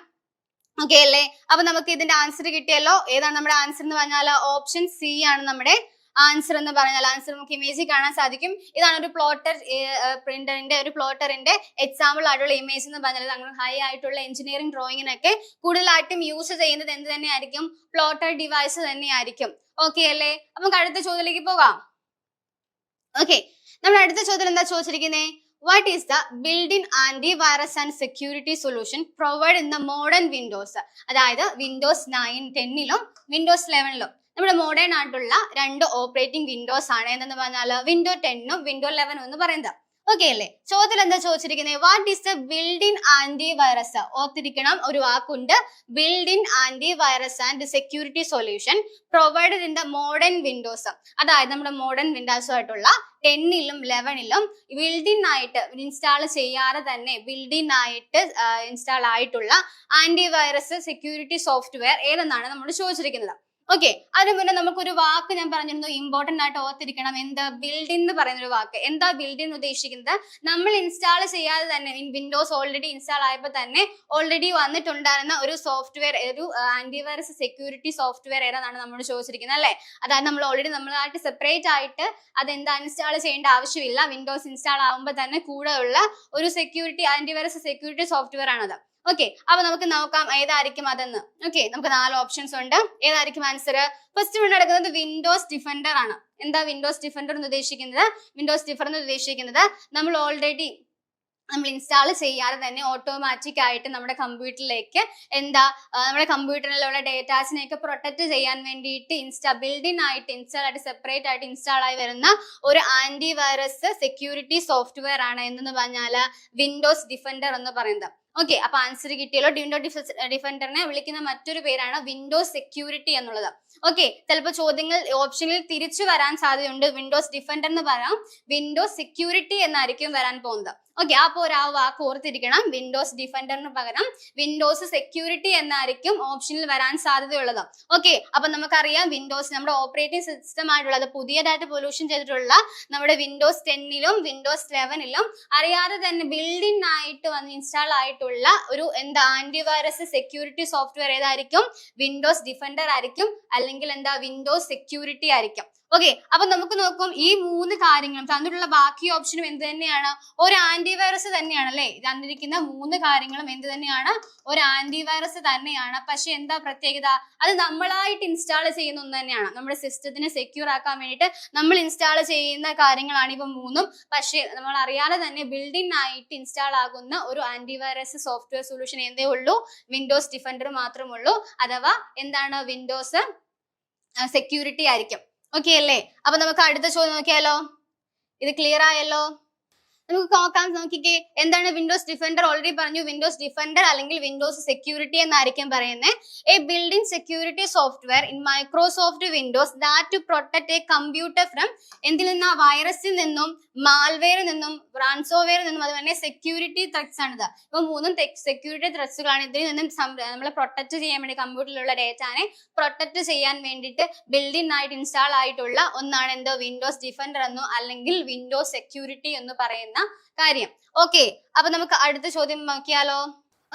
ഓക്കെ അല്ലേ? അപ്പൊ നമുക്ക് ഇതിന്റെ ആൻസർ കിട്ടിയല്ലോ. ഏതാണ് നമ്മുടെ ആൻസർ എന്ന് പറഞ്ഞാൽ ഓപ്ഷൻ സി ആണ് നമ്മുടെ ആൻസർ എന്ന് പറഞ്ഞാൽ. ആൻസർ നമുക്ക് ഇമേജിൽ കാണാൻ സാധിക്കും. ഇതാണ് ഒരു പ്ലോട്ടറിന്റെ എക്സാമ്പിൾ ആയിട്ടുള്ള ഇമേജ് എന്ന് പറഞ്ഞാൽ അങ്ങനെ ഹൈ ആയിട്ടുള്ള എഞ്ചിനീയറിംഗ് ഡ്രോയിങ്ങിനൊക്കെ കൂടുതലായിട്ടും യൂസ് ചെയ്യുന്നത് എന്ത് തന്നെയായിരിക്കും? പ്ലോട്ടർ ഡിവൈസ് തന്നെയായിരിക്കും. ഓക്കെ അല്ലേ? നമുക്ക് അടുത്ത ചോദ്യത്തിലേക്ക് പോകാം. ഓക്കെ, നമ്മുടെ അടുത്ത ചോദ്യം എന്താ ചോദിച്ചിരിക്കുന്നത്? What is the built-in antivirus and security solution provided in the modern Windows? അതായത് വിൻഡോസ് 9, 10ലും വിൻഡോസ് 11ലും നമ്മുടെ മോഡേൺ ആയിട്ടുള്ള രണ്ട് ഓപ്പറേറ്റിംഗ് വിൻഡോസ് ആണ്. എന്തെന്ന് പറഞ്ഞാൽ വിൻഡോ 10ഉം വിൻഡോ 11ഉം എന്ന് പറയുന്നത്. ഓക്കെ അല്ലേ? ചോദ്യത്തിൽ എന്താ ചോദിച്ചിരിക്കുന്നത്? What is the build-in antivirus? ഓർത്തിരിക്കണം, ഒരു വാക്കുണ്ട്, build-in antivirus and security solution provided in the modern Windows. അതായത് നമ്മുടെ മോഡേൺ വിൻഡോസ് ആയിട്ടുള്ള 10ലും 11ലും ബിൽഡ്-ഇൻ ആയിട്ട് ഇൻസ്റ്റാൾ ചെയ്യാതെ തന്നെ ബിൽഡ്-ഇൻ ആയിട്ട് ഇൻസ്റ്റാൾ ആയിട്ടുള്ള ആന്റിവൈറസ് സെക്യൂരിറ്റി സോഫ്റ്റ്വെയർ ഏതെന്നാണ് നമ്മൾ ചോദിച്ചിരിക്കുന്നത്. ഓക്കെ, അതിന് മുന്നേ നമുക്കൊരു വാക്ക് ഞാൻ പറഞ്ഞിരുന്നു, ഇമ്പോർട്ടന്റ് ആയിട്ട് ഓർത്തിരിക്കണം. എന്താ ബിൽഡ്-ഇൻ എന്ന് പറയുന്ന ഒരു വാക്ക്? എന്താ ബിൽഡ്-ഇൻ ഉദ്ദേശിക്കുന്നത്? നമ്മൾ ഇൻസ്റ്റാൾ ചെയ്യാതെ തന്നെ വിൻഡോസ് ഓൾറെഡി ഇൻസ്റ്റാൾ ആയപ്പോൾ തന്നെ ഓൾറെഡി വന്നിട്ടുണ്ടായിരുന്ന ഒരു സോഫ്റ്റ്വെയർ, ഒരു ആന്റിവൈറസ് സെക്യൂരിറ്റി സോഫ്റ്റ്വെയർ ഏതാണെന്നാണ് നമ്മൾ ചോദിച്ചിരിക്കുന്നത് അല്ലേ? അതായത് നമ്മൾ ഓൾറെഡി നമ്മളായിട്ട് സെപ്പറേറ്റ് ആയിട്ട് അതെന്താ ഇൻസ്റ്റാൾ ചെയ്യേണ്ട ആവശ്യമില്ല. വിൻഡോസ് ഇൻസ്റ്റാൾ ആകുമ്പോൾ തന്നെ കൂടെ ഉള്ള ഒരു സെക്യൂരിറ്റി ആന്റിവൈറസ് സെക്യൂരിറ്റി സോഫ്റ്റ്വെയർ ആണത്. ഓക്കെ, അപ്പൊ നമുക്ക് നോക്കാം ഏതായിരിക്കും അതെന്ന്. ഓക്കെ, നമുക്ക് 4 ഓപ്ഷൻസ് ഉണ്ട്. ഏതായിരിക്കും ആൻസർ? ഫസ്റ്റ് വൺ നടക്കുന്നത് വിൻഡോസ് ഡിഫൻഡർ ആണ്. എന്താ വിൻഡോസ് ഡിഫൻഡർ എന്ന് ഉദ്ദേശിക്കുന്നത്? വിൻഡോസ് ഡിഫൻഡർ എന്ന് ഉദ്ദേശിക്കുന്നത് നമ്മൾ ഓൾറെഡി ഇൻസ്റ്റാൾ ചെയ്യാതെ തന്നെ ഓട്ടോമാറ്റിക് ആയിട്ട് നമ്മുടെ കമ്പ്യൂട്ടറിലേക്ക് നമ്മുടെ കമ്പ്യൂട്ടറിലുള്ള ഡേറ്റാസിനെയൊക്കെ പ്രൊട്ടക്ട് ചെയ്യാൻ വേണ്ടിയിട്ട് ബിൽഡ്-ഇൻ ആയിട്ട് ഇൻസ്റ്റാൾ ആയിട്ട് സെപ്പറേറ്റ് ആയിട്ട് ഇൻസ്റ്റാൾ ആയി വരുന്ന ഒരു ആന്റിവൈറസ് സെക്യൂരിറ്റി സോഫ്റ്റ്വെയർ ആണ് എന്തെന്ന് പറഞ്ഞാൽ വിൻഡോസ് ഡിഫൻഡർ എന്ന് പറയുന്നത്. ഓക്കെ, അപ്പൊ ആൻസർ കിട്ടിയല്ലോ. വിൻഡോസ് ഡിഫൻഡറിനെ വിളിക്കുന്ന മറ്റൊരു പേരാണ് വിൻഡോസ് സെക്യൂരിറ്റി എന്നുള്ളത്. ഓക്കെ, ചിലപ്പോൾ ചോദ്യങ്ങൾ ഓപ്ഷനിൽ തിരിച്ചു വരാൻ സാധ്യതയുണ്ട്. വിൻഡോസ് ഡിഫൻഡർ എന്ന് പറയാം, വിൻഡോസ് സെക്യൂരിറ്റി എന്നായിരിക്കും വരാൻ പോകുന്നത്. ഓക്കെ, അപ്പോൾ ആ വാക്ക് ഓർത്തിരിക്കണം. വിൻഡോസ് ഡിഫൻഡറിന് പകരം വിൻഡോസ് സെക്യൂരിറ്റി എന്നായിരിക്കും ഓപ്ഷനിൽ വരാൻ സാധ്യതയുള്ളത്. ഓക്കെ, അപ്പൊ നമുക്കറിയാം വിൻഡോസ് നമ്മുടെ ഓപ്പറേറ്റിംഗ് സിസ്റ്റം ആയിട്ടുള്ളത് പുതിയതായിട്ട് പൊല്യൂഷൻ ചെയ്തിട്ടുള്ള നമ്മുടെ വിൻഡോസ് 10ലും വിൻഡോസ് 11ലും അറിയാതെ തന്നെ ബിൽഡ്-ഇൻ ആയിട്ട് വന്ന് ഇൻസ്റ്റാൾ ആയിട്ടുള്ള ഒരു ആന്റിവൈറസ് സെക്യൂരിറ്റി സോഫ്റ്റ്വെയർ ഏതായിരിക്കും? വിൻഡോസ് ഡിഫൻഡർ ആയിരിക്കും, അല്ലെങ്കിൽ വിൻഡോസ് സെക്യൂരിറ്റി ആയിരിക്കും. ഓക്കെ, അപ്പൊ നമുക്ക് നോക്കും ഈ 3 കാര്യങ്ങളും തന്നിട്ടുള്ള ബാക്കി ഓപ്ഷനും എന്ത് തന്നെയാണ്? ഒരു ആന്റിവൈറസ് തന്നെയാണ് അല്ലെ? തന്നിരിക്കുന്ന 3 കാര്യങ്ങളും എന്ത് തന്നെയാണ്? ഒരു ആന്റിവൈറസ് തന്നെയാണ്. പക്ഷെ എന്താ പ്രത്യേകത? അത് നമ്മളായിട്ട് ഇൻസ്റ്റാൾ ചെയ്യുന്ന ഒന്ന് തന്നെയാണ്. നമ്മുടെ സിസ്റ്റത്തിനെ സെക്യൂർ ആക്കാൻ വേണ്ടിയിട്ട് നമ്മൾ ഇൻസ്റ്റാൾ ചെയ്യുന്ന കാര്യങ്ങളാണ് ഇവ 3ഉം. പക്ഷെ നമ്മൾ അറിയാതെ തന്നെ ബിൽഡ്-ഇൻ ആയിട്ട് ഇൻസ്റ്റാൾ ആകുന്ന ഒരു ആന്റിവൈറസ് സോഫ്റ്റ്വെയർ സൊല്യൂഷൻ എന്തേ ഉള്ളൂ? വിൻഡോസ് ഡിഫൻഡർ മാത്രമുള്ളൂ. അഥവാ വിൻഡോസ് സെക്യൂരിറ്റി ആയിരിക്കും. ഓക്കെ അല്ലേ? അപ്പൊ നമുക്ക് അടുത്ത ചോദ്യം നോക്കിയാലോ. ഇത് ക്ലിയർ ആയല്ലോ? നമുക്ക് നോക്കാം. നോക്കിക്കേ, എന്താണ് വിൻഡോസ് ഡിഫൻഡർ? ഓൾറെഡി പറഞ്ഞു, വിൻഡോസ് ഡിഫൻഡർ അല്ലെങ്കിൽ വിൻഡോസ് സെക്യൂരിറ്റി എന്നായിരിക്കും പറയുന്നത്. A built in security software in Microsoft Windows that to protect a computer from എന്തിൽ നിന്നാ? വൈറസിൽ നിന്നും, മാൽവെയറിൽ നിന്നും, റാൻസോവെയറിൽ നിന്നും, അതുപോലെ സെക്യൂരിറ്റി ത്രെറ്റ്സ് ആണിത്. ഇപ്പൊ 3ഉം സെക്യൂരിറ്റി ത്രെറ്റ്സുകളാണ്. ഇതിൽ നിന്നും നമ്മളെ പ്രൊട്ടക്ട് ചെയ്യാൻ വേണ്ടി, കമ്പ്യൂട്ടറിലുള്ള ഡേറ്റാനെ പ്രൊട്ടക്ട് ചെയ്യാൻ വേണ്ടിയിട്ട് ബിൽഡ്-ഇൻ ആയിട്ട് ഇൻസ്റ്റാൾ ആയിട്ടുള്ള ഒന്നാണ് വിൻഡോസ് ഡിഫൻഡർ എന്നോ അല്ലെങ്കിൽ വിൻഡോസ് സെക്യൂരിറ്റി എന്ന് പറയുന്ന കാര്യം. ഓക്കെ, അപ്പൊ നമുക്ക് അടുത്ത ചോദ്യം നോക്കിയാലോ.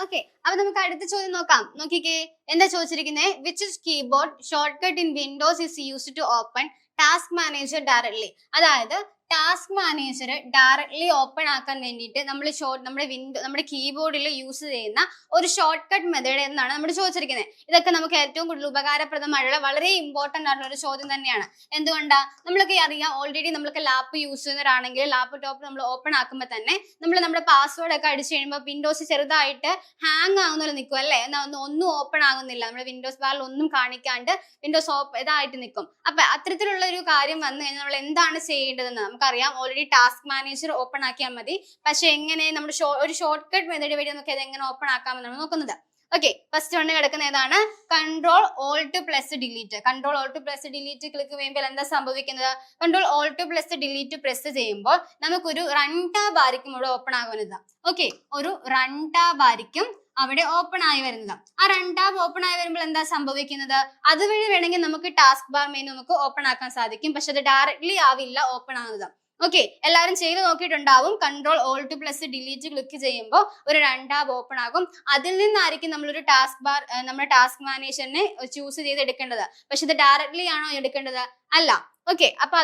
ഓക്കെ, അപ്പൊ നമുക്ക് അടുത്ത ചോദ്യം നോക്കാം. നോക്കിക്കേ, എന്താ ചോദിച്ചിരിക്കുന്നത്? Which keyboard shortcut in Windows is used to open task manager directly? അതായത് ടാസ്ക് മാനേജർ ഡയറക്ട്ലി ഓപ്പൺ ആക്കാൻ വേണ്ടിയിട്ട് നമ്മുടെ കീബോർഡിൽ യൂസ് ചെയ്യുന്ന ഒരു ഷോർട്ട് കട്ട് മെത്തേഡ് എന്നാണ് നമ്മൾ ചോദിച്ചിരിക്കുന്നത്. ഇതൊക്കെ നമുക്ക് ഏറ്റവും കൂടുതൽ ഉപകാരപ്രദമായിട്ടുള്ള വളരെ ഇമ്പോർട്ടന്റ് ആയിട്ടുള്ള ഒരു ചോദ്യം തന്നെയാണ്. എന്തുകൊണ്ടാ? നമ്മളൊക്കെ അറിയാം, ഓൾറെഡി നമ്മൾക്ക് ലാപ്പ് യൂസ് ചെയ്യുന്നവരാണെങ്കിൽ ലാപ്ടോപ്പ് നമ്മൾ ഓപ്പൺ ആക്കുമ്പോൾ തന്നെ നമ്മുടെ പാസ്വേഡ് ഒക്കെ അടിച്ചു കഴിയുമ്പോൾ വിൻഡോസ് ചെറുതായിട്ട് ഹാങ് ആകുന്ന നിൽക്കും അല്ലേ? ഒന്നും ഓപ്പൺ ആകുന്നില്ല, നമ്മുടെ വിൻഡോസ് ബാറിൽ ഒന്നും കാണിക്കാണ്ട് വിൻഡോസ് ഇതായിട്ട് നിൽക്കും. അപ്പൊ അത്തരത്തിലുള്ള ഒരു കാര്യം വന്നു കഴിഞ്ഞാൽ നമ്മൾ എന്താണ് ചെയ്യേണ്ടതെന്ന് നമുക്കറിയാം. ഓൾറെഡി ടാസ്ക് മാനേജർ ഓപ്പൺ ആക്കിയാൽ മതി. പക്ഷെ എങ്ങനെ നമ്മുടെ ഒരു ഷോർട്ട് കട്ട് മെത്തേഡ് വഴി നമുക്ക് അത് എങ്ങനെ ഓപ്പൺ ആക്കാമെന്നാണ് നോക്കുന്നത്. ഓക്കെ, ഫസ്റ്റ് വണ് കിടക്കുന്ന ഏതാണ്? Ctrl+Alt+Delete. Ctrl+Alt+Delete ക്ലിക്ക് ചെയ്യുമ്പോൾ എന്താ സംഭവിക്കുന്നത്? Ctrl+Alt+Delete പ്രസ് ചെയ്യുമ്പോൾ നമുക്കൊരു റൺ ടാബ് ആയിരിക്കും ഇവിടെ ഓപ്പൺ ആകുന്നത്. ഓക്കെ, ഒരു റൺ ടാബ് ആയിരിക്കും അവിടെ ഓപ്പൺ ആയി വരുന്നത്. ആ റൺ ടാബ് ഓപ്പൺ ആയി വരുമ്പോൾ എന്താ സംഭവിക്കുന്നത്? അതുവഴി വേണമെങ്കിൽ നമുക്ക് ടാസ്ക് ബാർ മെനു നമുക്ക് ഓപ്പൺ ആക്കാൻ സാധിക്കും. പക്ഷെ അത് ഡയറക്ട്ലി ആവില്ല ഓപ്പൺ ആകുന്നത്. ഓക്കെ, എല്ലാവരും ചെയ്ത് നോക്കിയിട്ടുണ്ടാവും. Control alt plus delete click ചെയ്യുമ്പോൾ ഒരു 2 ടാബ് ഓപ്പൺ ആകും. അതിൽ നിന്നായിരിക്കും നമ്മളൊരു ടാസ്ക് ബാർ നമ്മുടെ ടാസ്ക് മാനേജറിനെ ചൂസ് ചെയ്ത് എടുക്കേണ്ടത്. പക്ഷെ ഇത് ഡയറക്ട്ലി ആണോ എടുക്കേണ്ടത്? അല്ല. ഓക്കെ, അപ്പൊ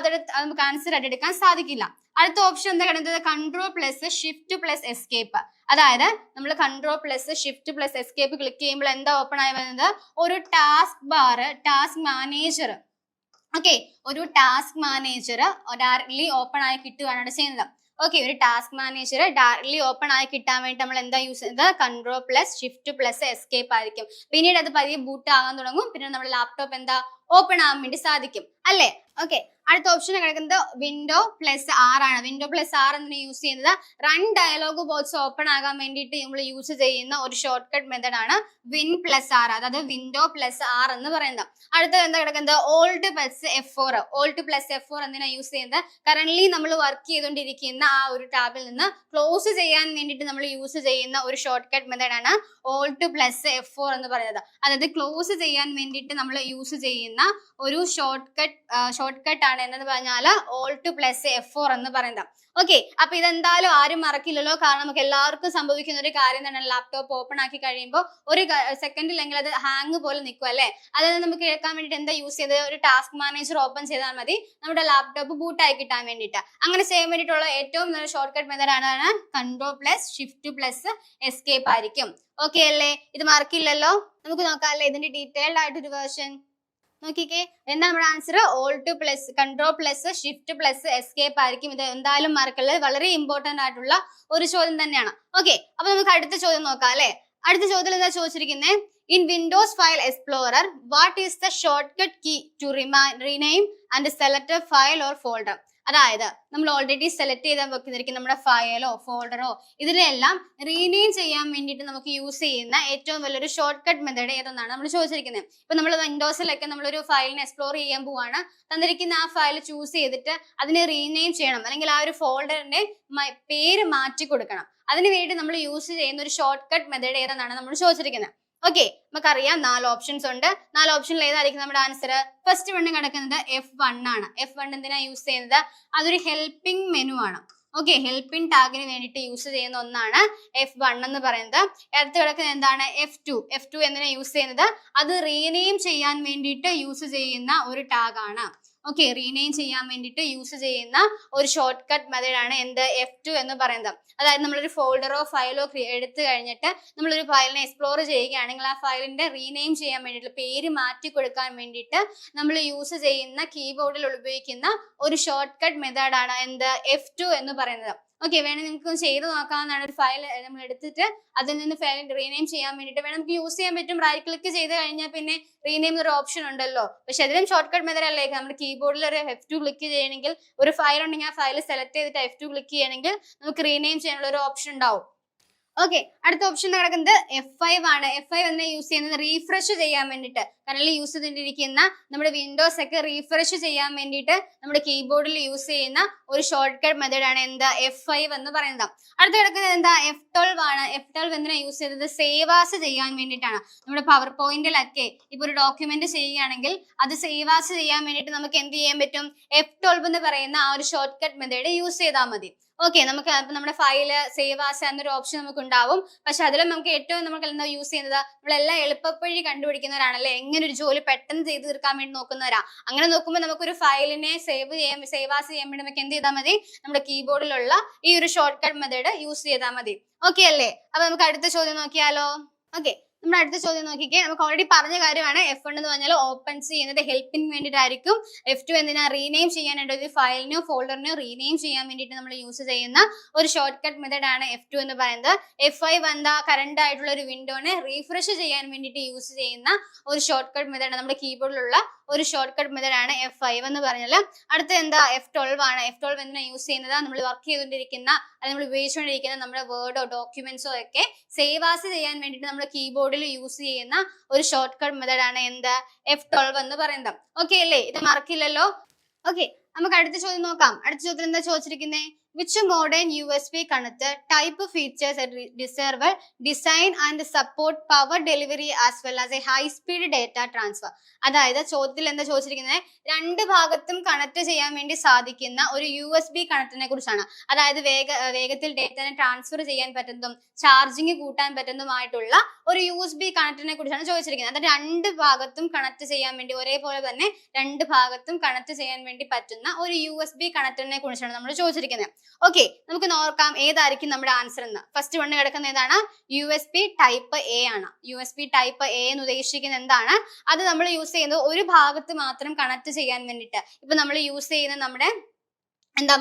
നമുക്ക് ആൻസർ ആയിട്ട് എടുക്കാൻ സാധിക്കില്ല. അടുത്ത ഓപ്ഷൻ എന്താ കിടന്നത്? Control plus shift plus escape. അതായത് നമ്മൾ control plus shift plus escape click ചെയ്യുമ്പോൾ എന്താ ഓപ്പൺ ആയി വരുന്നത്? ഒരു task bar, task manager. Okay, ഒരു ടാസ്ക് മാനേജർ ഡയറക്ട്ലി ഓപ്പൺ ആയി കിട്ടുകയാണ് ചെയ്യുന്നത്. ഓക്കെ, ഒരു ടാസ്ക് മാനേജർ ഡയറക്ട്ലി ഓപ്പൺ ആയി കിട്ടാൻ വേണ്ടി നമ്മൾ എന്താ യൂസ് ചെയ്യുന്നത്? Control plus shift plus escape ആയിരിക്കും. പിന്നീട് അത് പതിയെ ബൂട്ട് ആകാൻ തുടങ്ങും. പിന്നെ നമ്മുടെ ലാപ്ടോപ്പ് എന്താ ഓപ്പൺ ആകാൻ വേണ്ടി സാധിക്കും അല്ലേ? ഓക്കെ, അടുത്ത ഓപ്ഷൻ കിടക്കുന്നത് വിൻഡോ പ്ലസ് ആർ ആണ്. വിൻഡോ പ്ലസ് ആർ എന്തിനാ യൂസ് ചെയ്യുന്നത്? റൺ ഡയലോഗ് ബോക്സ് ഓപ്പൺ ആകാൻ വേണ്ടിയിട്ട് നമ്മൾ യൂസ് ചെയ്യുന്ന ഒരു ഷോർട്ട് കട്ട് മെത്തേഡ് ആണ് വിൻ പ്ലസ് ആർ, അതായത് വിൻഡോ പ്ലസ് ആർ എന്ന് പറയുന്നത്. അടുത്തത് എന്താ കിടക്കുന്നത്? Alt plus F4. Alt plus F4 എന്തിനാ യൂസ് ചെയ്യുന്നത്? കറന്റ് നമ്മൾ വർക്ക് ചെയ്തുകൊണ്ടിരിക്കുന്ന ആ ഒരു ടാബിൽ നിന്ന് ക്ലോസ് ചെയ്യാൻ വേണ്ടിയിട്ട് നമ്മൾ യൂസ് ചെയ്യുന്ന ഒരു ഷോർട്ട് കട്ട് മെത്തേഡ് ആണ് ഓൾട്ട് പ്ലസ് F4 എന്ന് പറയുന്നത്. അതായത് ക്ലോസ് ചെയ്യാൻ വേണ്ടിയിട്ട് നമ്മൾ യൂസ് ചെയ്യുന്ന ഒരു ഷോർട്ട് കട്ട് ആണ് എന്ന് പറഞ്ഞാൽ ഓൾട്ട് പ്ലസ് F4 എന്ന് പറയുന്നത്. ഓക്കെ, അപ്പൊ ഇതെന്തായാലും ആരും മറക്കില്ലല്ലോ. കാരണം നമുക്ക് എല്ലാവർക്കും സംഭവിക്കുന്ന ഒരു കാര്യം തന്നെ, ലാപ്ടോപ്പ് ഓപ്പൺ ആക്കി കഴിയുമ്പോൾ ഒരു സെക്കൻഡിലെങ്കിൽ അത് ഹാങ് പോലെ നിൽക്കും അല്ലെ? അതായത് നമുക്ക് കേൾക്കാൻ വേണ്ടിയിട്ട് എന്താ യൂസ് ചെയ്തത്? ഒരു ടാസ്ക് മാനേജർ ഓപ്പൺ ചെയ്താൽ മതി നമ്മുടെ ലാപ്ടോപ്പ് ബൂട്ട് ആയി കിട്ടാൻ വേണ്ടിയിട്ട്. അങ്ങനെ ചെയ്യാൻ വേണ്ടിയിട്ടുള്ള ഏറ്റവും നല്ല ഷോർട്ട് കട്ട് മെത്തേഡ് ആണ് control plus shift plus escape ആയിരിക്കും. ഓക്കെ അല്ലേ? ഇത് മറക്കില്ലല്ലോ. നമുക്ക് നോക്കാം അല്ലേ ഇതിന്റെ ഡീറ്റെയിൽഡ് ആയിട്ടൊരു വേർഷൻ. നോക്കിക്കേ, എന്താ നമ്മുടെ answer? Alt plus control plus shift plus escape ആയിരിക്കും. ഇത് എന്തായാലും മറക്കല്ലേ, വളരെ ഇമ്പോർട്ടന്റ് ആയിട്ടുള്ള ഒരു ചോദ്യം തന്നെയാണ്. ഓക്കെ, അപ്പൊ നമുക്ക് അടുത്ത ചോദ്യം നോക്കാം അല്ലെ? അടുത്ത ചോദ്യം എന്താ ചോദിച്ചിരിക്കുന്നത്? In Windows file explorer what is the shortcut key to rename and select a file or folder? അതായത് നമ്മൾ ഓൾറെഡി സെലക്ട് ചെയ്താൽ വെക്കുന്നിരിക്കും നമ്മുടെ ഫയലോ ഫോൾഡറോ ഇതിനെല്ലാം റീനെയിം ചെയ്യാൻ വേണ്ടിയിട്ട് നമുക്ക് യൂസ് ചെയ്യുന്ന ഏറ്റവും വലിയൊരു ഷോർട്ട് കട്ട് മെത്തേഡ് ഏതെന്നാണ് നമ്മൾ ചോദിച്ചിരിക്കുന്നത്. ഇപ്പൊ നമ്മൾ വിൻഡോസിലൊക്കെ നമ്മളൊരു ഫയലിനെ എക്സ്പ്ലോർ ചെയ്യാൻ പോവാണ്. തന്നിരിക്കുന്ന ആ ഫയൽ ചൂസ് ചെയ്തിട്ട് അതിനെ റീനെയിം ചെയ്യണം, അല്ലെങ്കിൽ ആ ഒരു ഫോൾഡറിന്റെ പേര് മാറ്റി കൊടുക്കണം. അതിന് വേണ്ടി നമ്മൾ യൂസ് ചെയ്യുന്ന ഒരു ഷോർട്ട് കട്ട് മെത്തേഡ് ഏതെന്നാണ് നമ്മൾ ചോദിച്ചിരിക്കുന്നത്. ഓക്കെ, നമുക്കറിയാം 4 ഓപ്ഷൻസ് ഉണ്ട്. 4 ഓപ്ഷനിൽ ഏതായിരിക്കും നമ്മുടെ ആൻസർ? ഫസ്റ്റ് വൺ കിടക്കുന്നത് F1 ആണ്. F1 എന്തിനാ യൂസ് ചെയ്യുന്നത്? അതൊരു ഹെൽപ്പിംഗ് മെനു ആണ്. ഓക്കെ, ഹെൽപ്പിംഗ് ടാഗിന് വേണ്ടിയിട്ട് യൂസ് ചെയ്യുന്ന ഒന്നാണ് F1 എന്ന് പറയുന്നത്. അടുത്ത് കിടക്കുന്നത് എന്താണ്? F2 എന്തിനാ യൂസ് ചെയ്യുന്നത്? അത് റീനെയിം ചെയ്യാൻ വേണ്ടിയിട്ട് യൂസ് ചെയ്യുന്ന ഒരു ടാഗ് ആണ്. ഓക്കെ, റീനെയിം ചെയ്യാൻ വേണ്ടിയിട്ട് യൂസ് ചെയ്യുന്ന ഒരു ഷോർട്ട് കട്ട് മെത്തേഡ് ആണ് എന്ത്? F2 എന്ന് പറയുന്നത്. അതായത് നമ്മളൊരു ഫോൾഡറോ ഫയലോ എടുത്തു കഴിഞ്ഞിട്ട് നമ്മളൊരു ഫയലിനെ എക്സ്പ്ലോർ ചെയ്യുകയാണെങ്കിൽ ആ ഫയലിന്റെ റീനെയിം ചെയ്യാൻ വേണ്ടിയിട്ട് പേര് മാറ്റി കൊടുക്കാൻ വേണ്ടിയിട്ട് നമ്മൾ യൂസ് ചെയ്യുന്ന കീബോർഡിൽ ഉപയോഗിക്കുന്ന ഒരു ഷോർട്ട് കട്ട് മെത്തേഡ് ആണ് എന്ത്? F2 എന്ന് പറയുന്നത്. ഓക്കെ, വേണമെങ്കിൽ നിങ്ങൾക്ക് ചെയ്ത് നോക്കാവുന്നതാണ്. ഒരു ഫയൽ നമ്മൾ എടുത്തിട്ട് അതിൽ നിന്ന് ഫയൽ റീനെയിം ചെയ്യാൻ വേണ്ടിയിട്ട് വേണം നമുക്ക് യൂസ് ചെയ്യാൻ പറ്റും. റൈറ്റ് ക്ലിക്ക് ചെയ്ത് കഴിഞ്ഞാൽ പിന്നെ റീനെയിം ഒരു ഓപ്ഷൻ ഉണ്ടല്ലോ. പക്ഷെ അതിലും ഷോർട്ട് കട്ട് മെത്തേഡ് അല്ലേ? നമ്മുടെ കീബോർഡിൽ ഒരു F2 ക്ലിക്ക് ചെയ്യണമെങ്കിൽ, ഒരു ഫയൽ ഉണ്ടെങ്കിൽ ആ ഫയൽ സെലക്ട് ചെയ്തിട്ട് F2 ക്ലിക്ക് ചെയ്യണമെങ്കിൽ നമുക്ക് റീനെയിം ചെയ്യാനുള്ള ഒരു ഓപ്ഷൻ ഉണ്ടാവും. ഓക്കെ, അടുത്ത ഓപ്ഷൻ നടക്കുന്നത് F5 ആണ്. F5 എന്തിനാ യൂസ് ചെയ്യുന്നത്? റീഫ്രഷ് ചെയ്യാൻ വേണ്ടിയിട്ട്. കറന്റ് യൂസ് ചെയ്തിരിക്കുന്ന നമ്മുടെ വിൻഡോസ് ഒക്കെ റീഫ്രഷ് ചെയ്യാൻ വേണ്ടിയിട്ട് നമ്മുടെ കീബോർഡിൽ യൂസ് ചെയ്യുന്ന ഒരു ഷോർട്ട് കട്ട് മെത്തേഡ് ആണ് എന്താ? F5 എന്ന് പറയുന്നത്. അടുത്ത കിടക്കുന്നത് എന്താ? F12 ആണ്. F12 എന്തിനാ യൂസ് ചെയ്തത്? സേവ് ആസ് ചെയ്യാൻ വേണ്ടിയിട്ടാണ്. നമ്മുടെ പവർ പോയിന്റിലൊക്കെ ഇപ്പൊ ഒരു ഡോക്യുമെന്റ് ചെയ്യുകയാണെങ്കിൽ അത് സേവ് ആസ് ചെയ്യാൻ വേണ്ടിയിട്ട് നമുക്ക് എന്ത് ചെയ്യാൻ പറ്റും? F12 എന്ന് പറയുന്ന ആ ഒരു ഷോർട്ട് കട്ട് മെത്തേഡ് യൂസ് ചെയ്താൽ മതി. ഓക്കെ, നമുക്ക് നമ്മുടെ ഫയല് സേവ് ആസ് എന്നൊരു ഓപ്ഷൻ നമുക്ക് ഉണ്ടാവും. പക്ഷെ അതിലും നമുക്ക് ഏറ്റവും നമുക്ക് എന്താ യൂസ് ചെയ്യുന്നത്? നമ്മളെല്ലാം എളുപ്പവഴി കണ്ടുപിടിക്കുന്നവരാണല്ലേ? എങ്ങനെ ഒരു ജോലി പെട്ടെന്ന് ചെയ്ത് തീർക്കാൻ വേണ്ടി നോക്കുന്നവരാ. അങ്ങനെ നോക്കുമ്പോൾ നമുക്കൊരു ഫയലിനെ സേവ് ആസ് ചെയ്യാൻ വേണ്ടി നമുക്ക് എന്ത് ചെയ്താൽ മതി? നമ്മുടെ കീബോർഡിലുള്ള ഈ ഒരു ഷോർട്ട് കട്ട് മെത്തേഡ് യൂസ് ചെയ്താൽ മതി. ഓക്കെ അല്ലേ? അപ്പൊ നമുക്ക് അടുത്ത ചോദ്യം നോക്കിയാലോ? ഓക്കെ, നമ്മുടെ അടുത്ത ചോദ്യം നോക്കിക്കേ. നമുക്ക് ഓൾറെഡി പറഞ്ഞ കാര്യമാണ്. F1 എന്ന് പറഞ്ഞാൽ ഓപ്പൺസ് ചെയ്യുന്നത് ഹെൽപ്പിന് വേണ്ടിയിട്ടായിരിക്കും. F2 എന്തിനാ? റീനെയിം ചെയ്യാനായിട്ട് ഒരു ഫയലിനോ ഫോൾഡറിനോ റീനെയിം ചെയ്യാൻ വേണ്ടിയിട്ട് നമ്മൾ യൂസ് ചെയ്യുന്ന ഒരു ഷോർട്ട് കട്ട് മെത്തേഡ് ആണ് F2 എന്ന് പറയുന്നത്. F5 എന്താ? കറന്റ് ആയിട്ടുള്ള ഒരു വിൻഡോനെ റീഫ്രഷ് ചെയ്യാൻ വേണ്ടിയിട്ട് യൂസ് ചെയ്യുന്ന ഒരു ഷോർട്ട് കട്ട് മെത്തേഡ്, നമ്മുടെ കീബോർഡിലുള്ള ഒരു ഷോർട്ട് കട്ട് മെത്തേഡ് ആണ് F5 എന്ന് പറഞ്ഞാൽ. അടുത്ത എന്താ? F12 ആണ്. F12 എന്തിനാ യൂസ് ചെയ്യുന്നത്? നമ്മൾ വർക്ക് ചെയ്തുകൊണ്ടിരിക്കുന്ന അല്ലെങ്കിൽ നമ്മൾ ഉപയോഗിച്ചുകൊണ്ടിരിക്കുന്ന നമ്മുടെ വേർഡോ ഡോക്യുമെന്റ്സോ ഒക്കെ സേവ് ആസ് ചെയ്യാൻ വേണ്ടിയിട്ട് നമ്മുടെ കീബോർഡിൽ യൂസ് ചെയ്യുന്ന ഒരു ഷോർട്ട് കട്ട് മെത്തേഡ് ആണ് എന്ത്? F12 എന്ന് പറയുന്നത്. ഓക്കെ അല്ലേ? ഇത് മറക്കില്ലല്ലോ. ഓക്കെ, നമുക്ക് അടുത്ത ചോദ്യം നോക്കാം. അടുത്ത ചോദ്യം എന്താ ചോദിച്ചിരിക്കുന്നത്? which modern USB connector type features a desirable design and support power delivery as well as a high speed data transfer. അതായത് ചോദ്യത്തിൽ എന്താ ചോദിച്ചിരിക്കുന്നത്, രണ്ട് ഭാഗത്തും കണക്ട് ചെയ്യാൻ വേണ്ടി സാധിക്കുന്ന ഒരു USB കണക്ടറിനെ കുറിച്ചാണ്. അതായത് വേഗത്തിൽ ഡേറ്റനെ ട്രാൻസ്ഫർ ചെയ്യാൻ പറ്റുന്നതും ചാർജിങ് കൂട്ടാൻ പറ്റുന്നതുമായിട്ടുള്ള ഒരു USB കണക്ടറിനെ കുറിച്ചാണ് ചോദിച്ചിരിക്കുന്നത്. അത് രണ്ട് ഭാഗത്തും കണക്ട് ചെയ്യാൻ വേണ്ടി ഒരേപോലെ തന്നെ രണ്ട് ഭാഗത്തും കണക്ട് ചെയ്യാൻ വേണ്ടി പറ്റുന്ന ഒരു USB കണക്ടറിനെ കുറിച്ചാണ് നമ്മൾ ചോദിച്ചിരിക്കുന്നത്. ഓക്കെ, നമുക്ക് നോക്കാം ഏതായിരിക്കും നമ്മുടെ ആൻസർ എന്ന്. ഫസ്റ്റ് വൺ കിടക്കുന്ന ഏതാണ്? USB ടൈപ്പ് എ ആണ്. USB ടൈപ്പ് എ എന്ന് ഉദ്ദേശിക്കുന്നത് എന്താണ്? അത് നമ്മൾ യൂസ് ചെയ്യുന്നത് ഒരു ഭാഗത്ത് മാത്രം കണക്ട് ചെയ്യാൻ വേണ്ടിയിട്ട്. ഇപ്പൊ നമ്മൾ യൂസ് ചെയ്യുന്ന നമ്മുടെ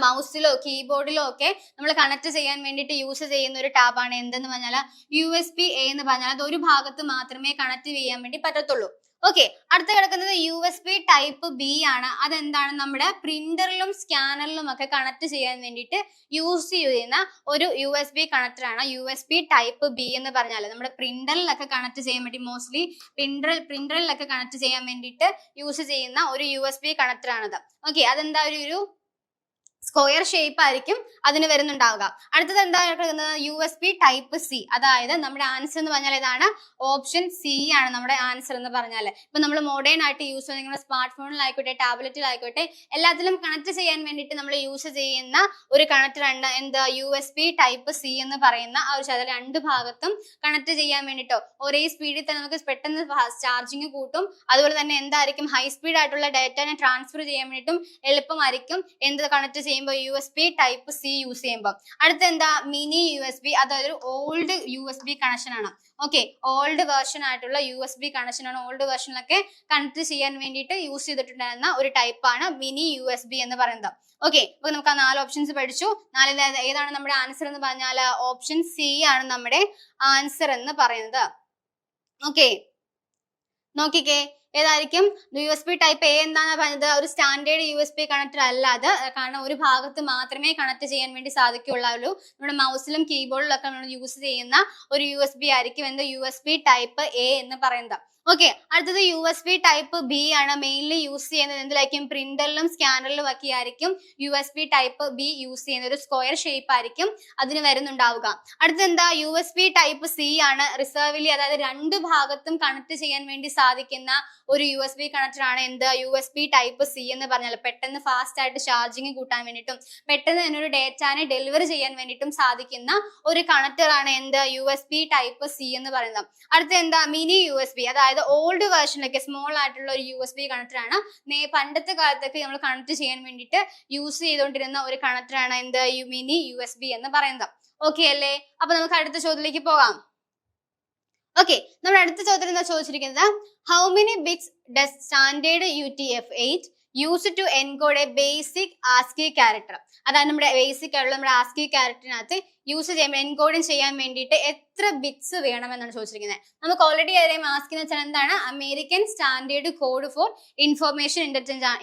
മൗസിലോ കീബോർഡിലോ ഒക്കെ നമ്മൾ കണക്ട് ചെയ്യാൻ വേണ്ടിയിട്ട് യൂസ് ചെയ്യുന്ന ഒരു ടാബാണ് എന്തെന്ന് പറഞ്ഞാൽ USB A എന്ന് പറഞ്ഞാൽ അത് ഒരു ഭാഗത്ത് മാത്രമേ കണക്ട് ചെയ്യാൻ വേണ്ടി പറ്റത്തുള്ളൂ. ഓക്കെ, അടുത്ത കിടക്കുന്നത് USB ടൈപ്പ് ബി ആണ്. അതെന്താണ്? നമ്മുടെ പ്രിന്ററിലും സ്കാനറിലും ഒക്കെ കണക്ട് ചെയ്യാൻ വേണ്ടിയിട്ട് യൂസ് ചെയ്യുന്ന ഒരു USB കണക്ടർ ആണ് USB ടൈപ്പ് ബി എന്ന് പറഞ്ഞാൽ. നമ്മുടെ പ്രിന്ററിലൊക്കെ കണക്ട് ചെയ്യാൻ വേണ്ടി മോസ്റ്റ്ലി പ്രിന്ററിലൊക്കെ കണക്ട് ചെയ്യാൻ വേണ്ടിയിട്ട് യൂസ് ചെയ്യുന്ന ഒരു USB കണക്ടർ ആണത്. ഓക്കെ, അതെന്താ ഒരു സ്ക്വയർ ഷേപ്പ് ആയിരിക്കും അതിന് വരുന്നുണ്ടാവുക. അടുത്തത് എന്താ കിടക്കുന്നത്? USB type C. അതായത് നമ്മുടെ ആൻസർ എന്ന് പറഞ്ഞാൽ ഇതാണ്, ഓപ്ഷൻ സി ആണ് നമ്മുടെ ആൻസർ എന്ന് പറഞ്ഞാൽ. ഇപ്പൊ നമ്മൾ മോഡേൺ ആയിട്ട് യൂസ് ചെയ്യുന്ന സ്മാർട്ട് ഫോണിലായിക്കോട്ടെ ടാബ്ലറ്റിലായിക്കോട്ടെ എല്ലാത്തിലും കണക്ട് ചെയ്യാൻ വേണ്ടിയിട്ട് നമ്മൾ യൂസ് ചെയ്യുന്ന ഒരു കണക്ടർ ആണ് എന്താ? USB ടൈപ്പ് സി എന്ന് പറയുന്ന ആ ഒരു ചാനൽ. രണ്ട് ഭാഗത്തും കണക്ട് ചെയ്യാൻ വേണ്ടിട്ടോ ഒരേ സ്പീഡിൽ തന്നെ നമുക്ക് പെട്ടെന്ന് ചാർജിങ് കൂട്ടും. അതുപോലെ തന്നെ എന്തായിരിക്കും? ഹൈ സ്പീഡ് ആയിട്ടുള്ള ഡാറ്റനെ ട്രാൻസ്ഫർ ചെയ്യാൻ വേണ്ടിയിട്ടും എളുപ്പമായിരിക്കും എന്ത് കണക്ട് ചെയ്യുമ്പോൾ USB ടൈപ്പ് സി യൂസ് ചെയ്യുമ്പോൾ. അടുത്ത എന്താ? Mini USB. അതൊരു ഓൾഡ് USB കണക്ഷൻ ആണ്. ഓക്കെ, ഓൾഡ് വേർഷൻ ആയിട്ടുള്ള USB കണക്ഷൻ ആണ്. ഓൾഡ് വേർഷനിലൊക്കെ കണക്ട് ചെയ്യാൻ വേണ്ടിയിട്ട് യൂസ് ചെയ്തിട്ടുണ്ടായിരുന്ന ഒരു ടൈപ്പാണ് മിനി USB എന്ന് പറയുന്നത്. ഓക്കെ, അപ്പൊ നമുക്ക് ആ 4 ഓപ്ഷൻസ് പഠിച്ചു. ഏതാണ് നമ്മുടെ ആൻസർ എന്ന് പറഞ്ഞാൽ ഓപ്ഷൻ സി ആണ് നമ്മുടെ ആൻസർ എന്ന് പറയുന്നത്. ഓക്കെ, നോക്കിക്കേ ഏതായിരിക്കും? USB ടൈപ്പ് എ എന്താണെന്ന് പറഞ്ഞത് ഒരു സ്റ്റാൻഡേർഡ് USB കണക്ടർ അല്ല അത്. കാരണം ഒരു ഭാഗത്ത് മാത്രമേ കണക്ട് ചെയ്യാൻ വേണ്ടി സാധിക്കുള്ളൂ. നമ്മുടെ മൗസിലും കീബോർഡിലും ഒക്കെ നമ്മൾ യൂസ് ചെയ്യുന്ന ഒരു USB ആയിരിക്കും എന്ത്? USB ടൈപ്പ് എ എന്ന് പറയുന്നത്. ഓക്കെ, അടുത്തത് USB ടൈപ്പ് ബി ആണ്. മെയിൻലി യൂസ് ചെയ്യുന്നത് എന്തിലായിരിക്കും? പ്രിന്ററിലും സ്കാനറിലും ഒക്കെ ആയിരിക്കും USB ടൈപ്പ് ബി യൂസ് ചെയ്യുന്നത്. ഒരു സ്ക്വയർ ഷേപ്പ് ആയിരിക്കും അതിന് വരുന്നുണ്ടാവുക. അടുത്തത് എന്താ? USB ടൈപ്പ് സി ആണ്. റിസർവിലി അതായത് രണ്ട് ഭാഗത്തും കണക്ട് ചെയ്യാൻ വേണ്ടി സാധിക്കുന്ന ഒരു USB കണക്ടർ ആണ് എന്ത്? USB ടൈപ്പ് സി എന്ന് പറഞ്ഞാൽ. പെട്ടെന്ന് ഫാസ്റ്റ് ആയിട്ട് ചാർജിങ് കൂട്ടാൻ വേണ്ടിയിട്ടും പെട്ടെന്ന് തന്നെ ഒരു ഡേറ്റാനെ ഡെലിവറി ചെയ്യാൻ വേണ്ടിയിട്ടും സാധിക്കുന്ന ഒരു കണക്ടർ ആണ് എന്ത്? USB ടൈപ്പ് സി എന്ന് പറയുന്നത്. അടുത്ത എന്താ? Mini USB. അതായത് ഓൾഡ് വേർഷനിലൊക്കെ സ്മോൾ ആയിട്ടുള്ള ഒരു USB കണക്ടർ ആണ്. പണ്ടത്തെ കാലത്തൊക്കെ നമ്മൾ കണക്ട് ചെയ്യാൻ വേണ്ടിയിട്ട് യൂസ് ചെയ്തുകൊണ്ടിരുന്ന ഒരു കണക്ടർ ആണ് എന്ത്? മിനി USB എന്ന് പറയുന്നത്. ഓക്കെ അല്ലേ? അപ്പൊ നമുക്ക് അടുത്ത ചോദ്യത്തിലേക്ക് പോകാം. ഓക്കെ, നമ്മുടെ അടുത്ത ചോദ്യം എന്താ ചോദിച്ചിരിക്കുന്നത്? How many bits does standard UTF-8 use to encode a basic ASCII character? അതായത് നമ്മുടെ ബേസിക് ആയിട്ടുള്ള നമ്മുടെ ആസ്കി ക്യാരക്ടറിനകത്ത് യൂസ് ചെയ്യുമ്പോൾ എൻകോഡിങ് ചെയ്യാൻ വേണ്ടിയിട്ട് എത്ര ബിറ്റ്സ് വേണമെന്നാണ് ചോദിച്ചിരിക്കുന്നത്. നമുക്ക് ഓൾറെഡി അറിയാം ആസ്കി എന്ന് വെച്ചാൽ എന്താണ്? American Standard Code for Information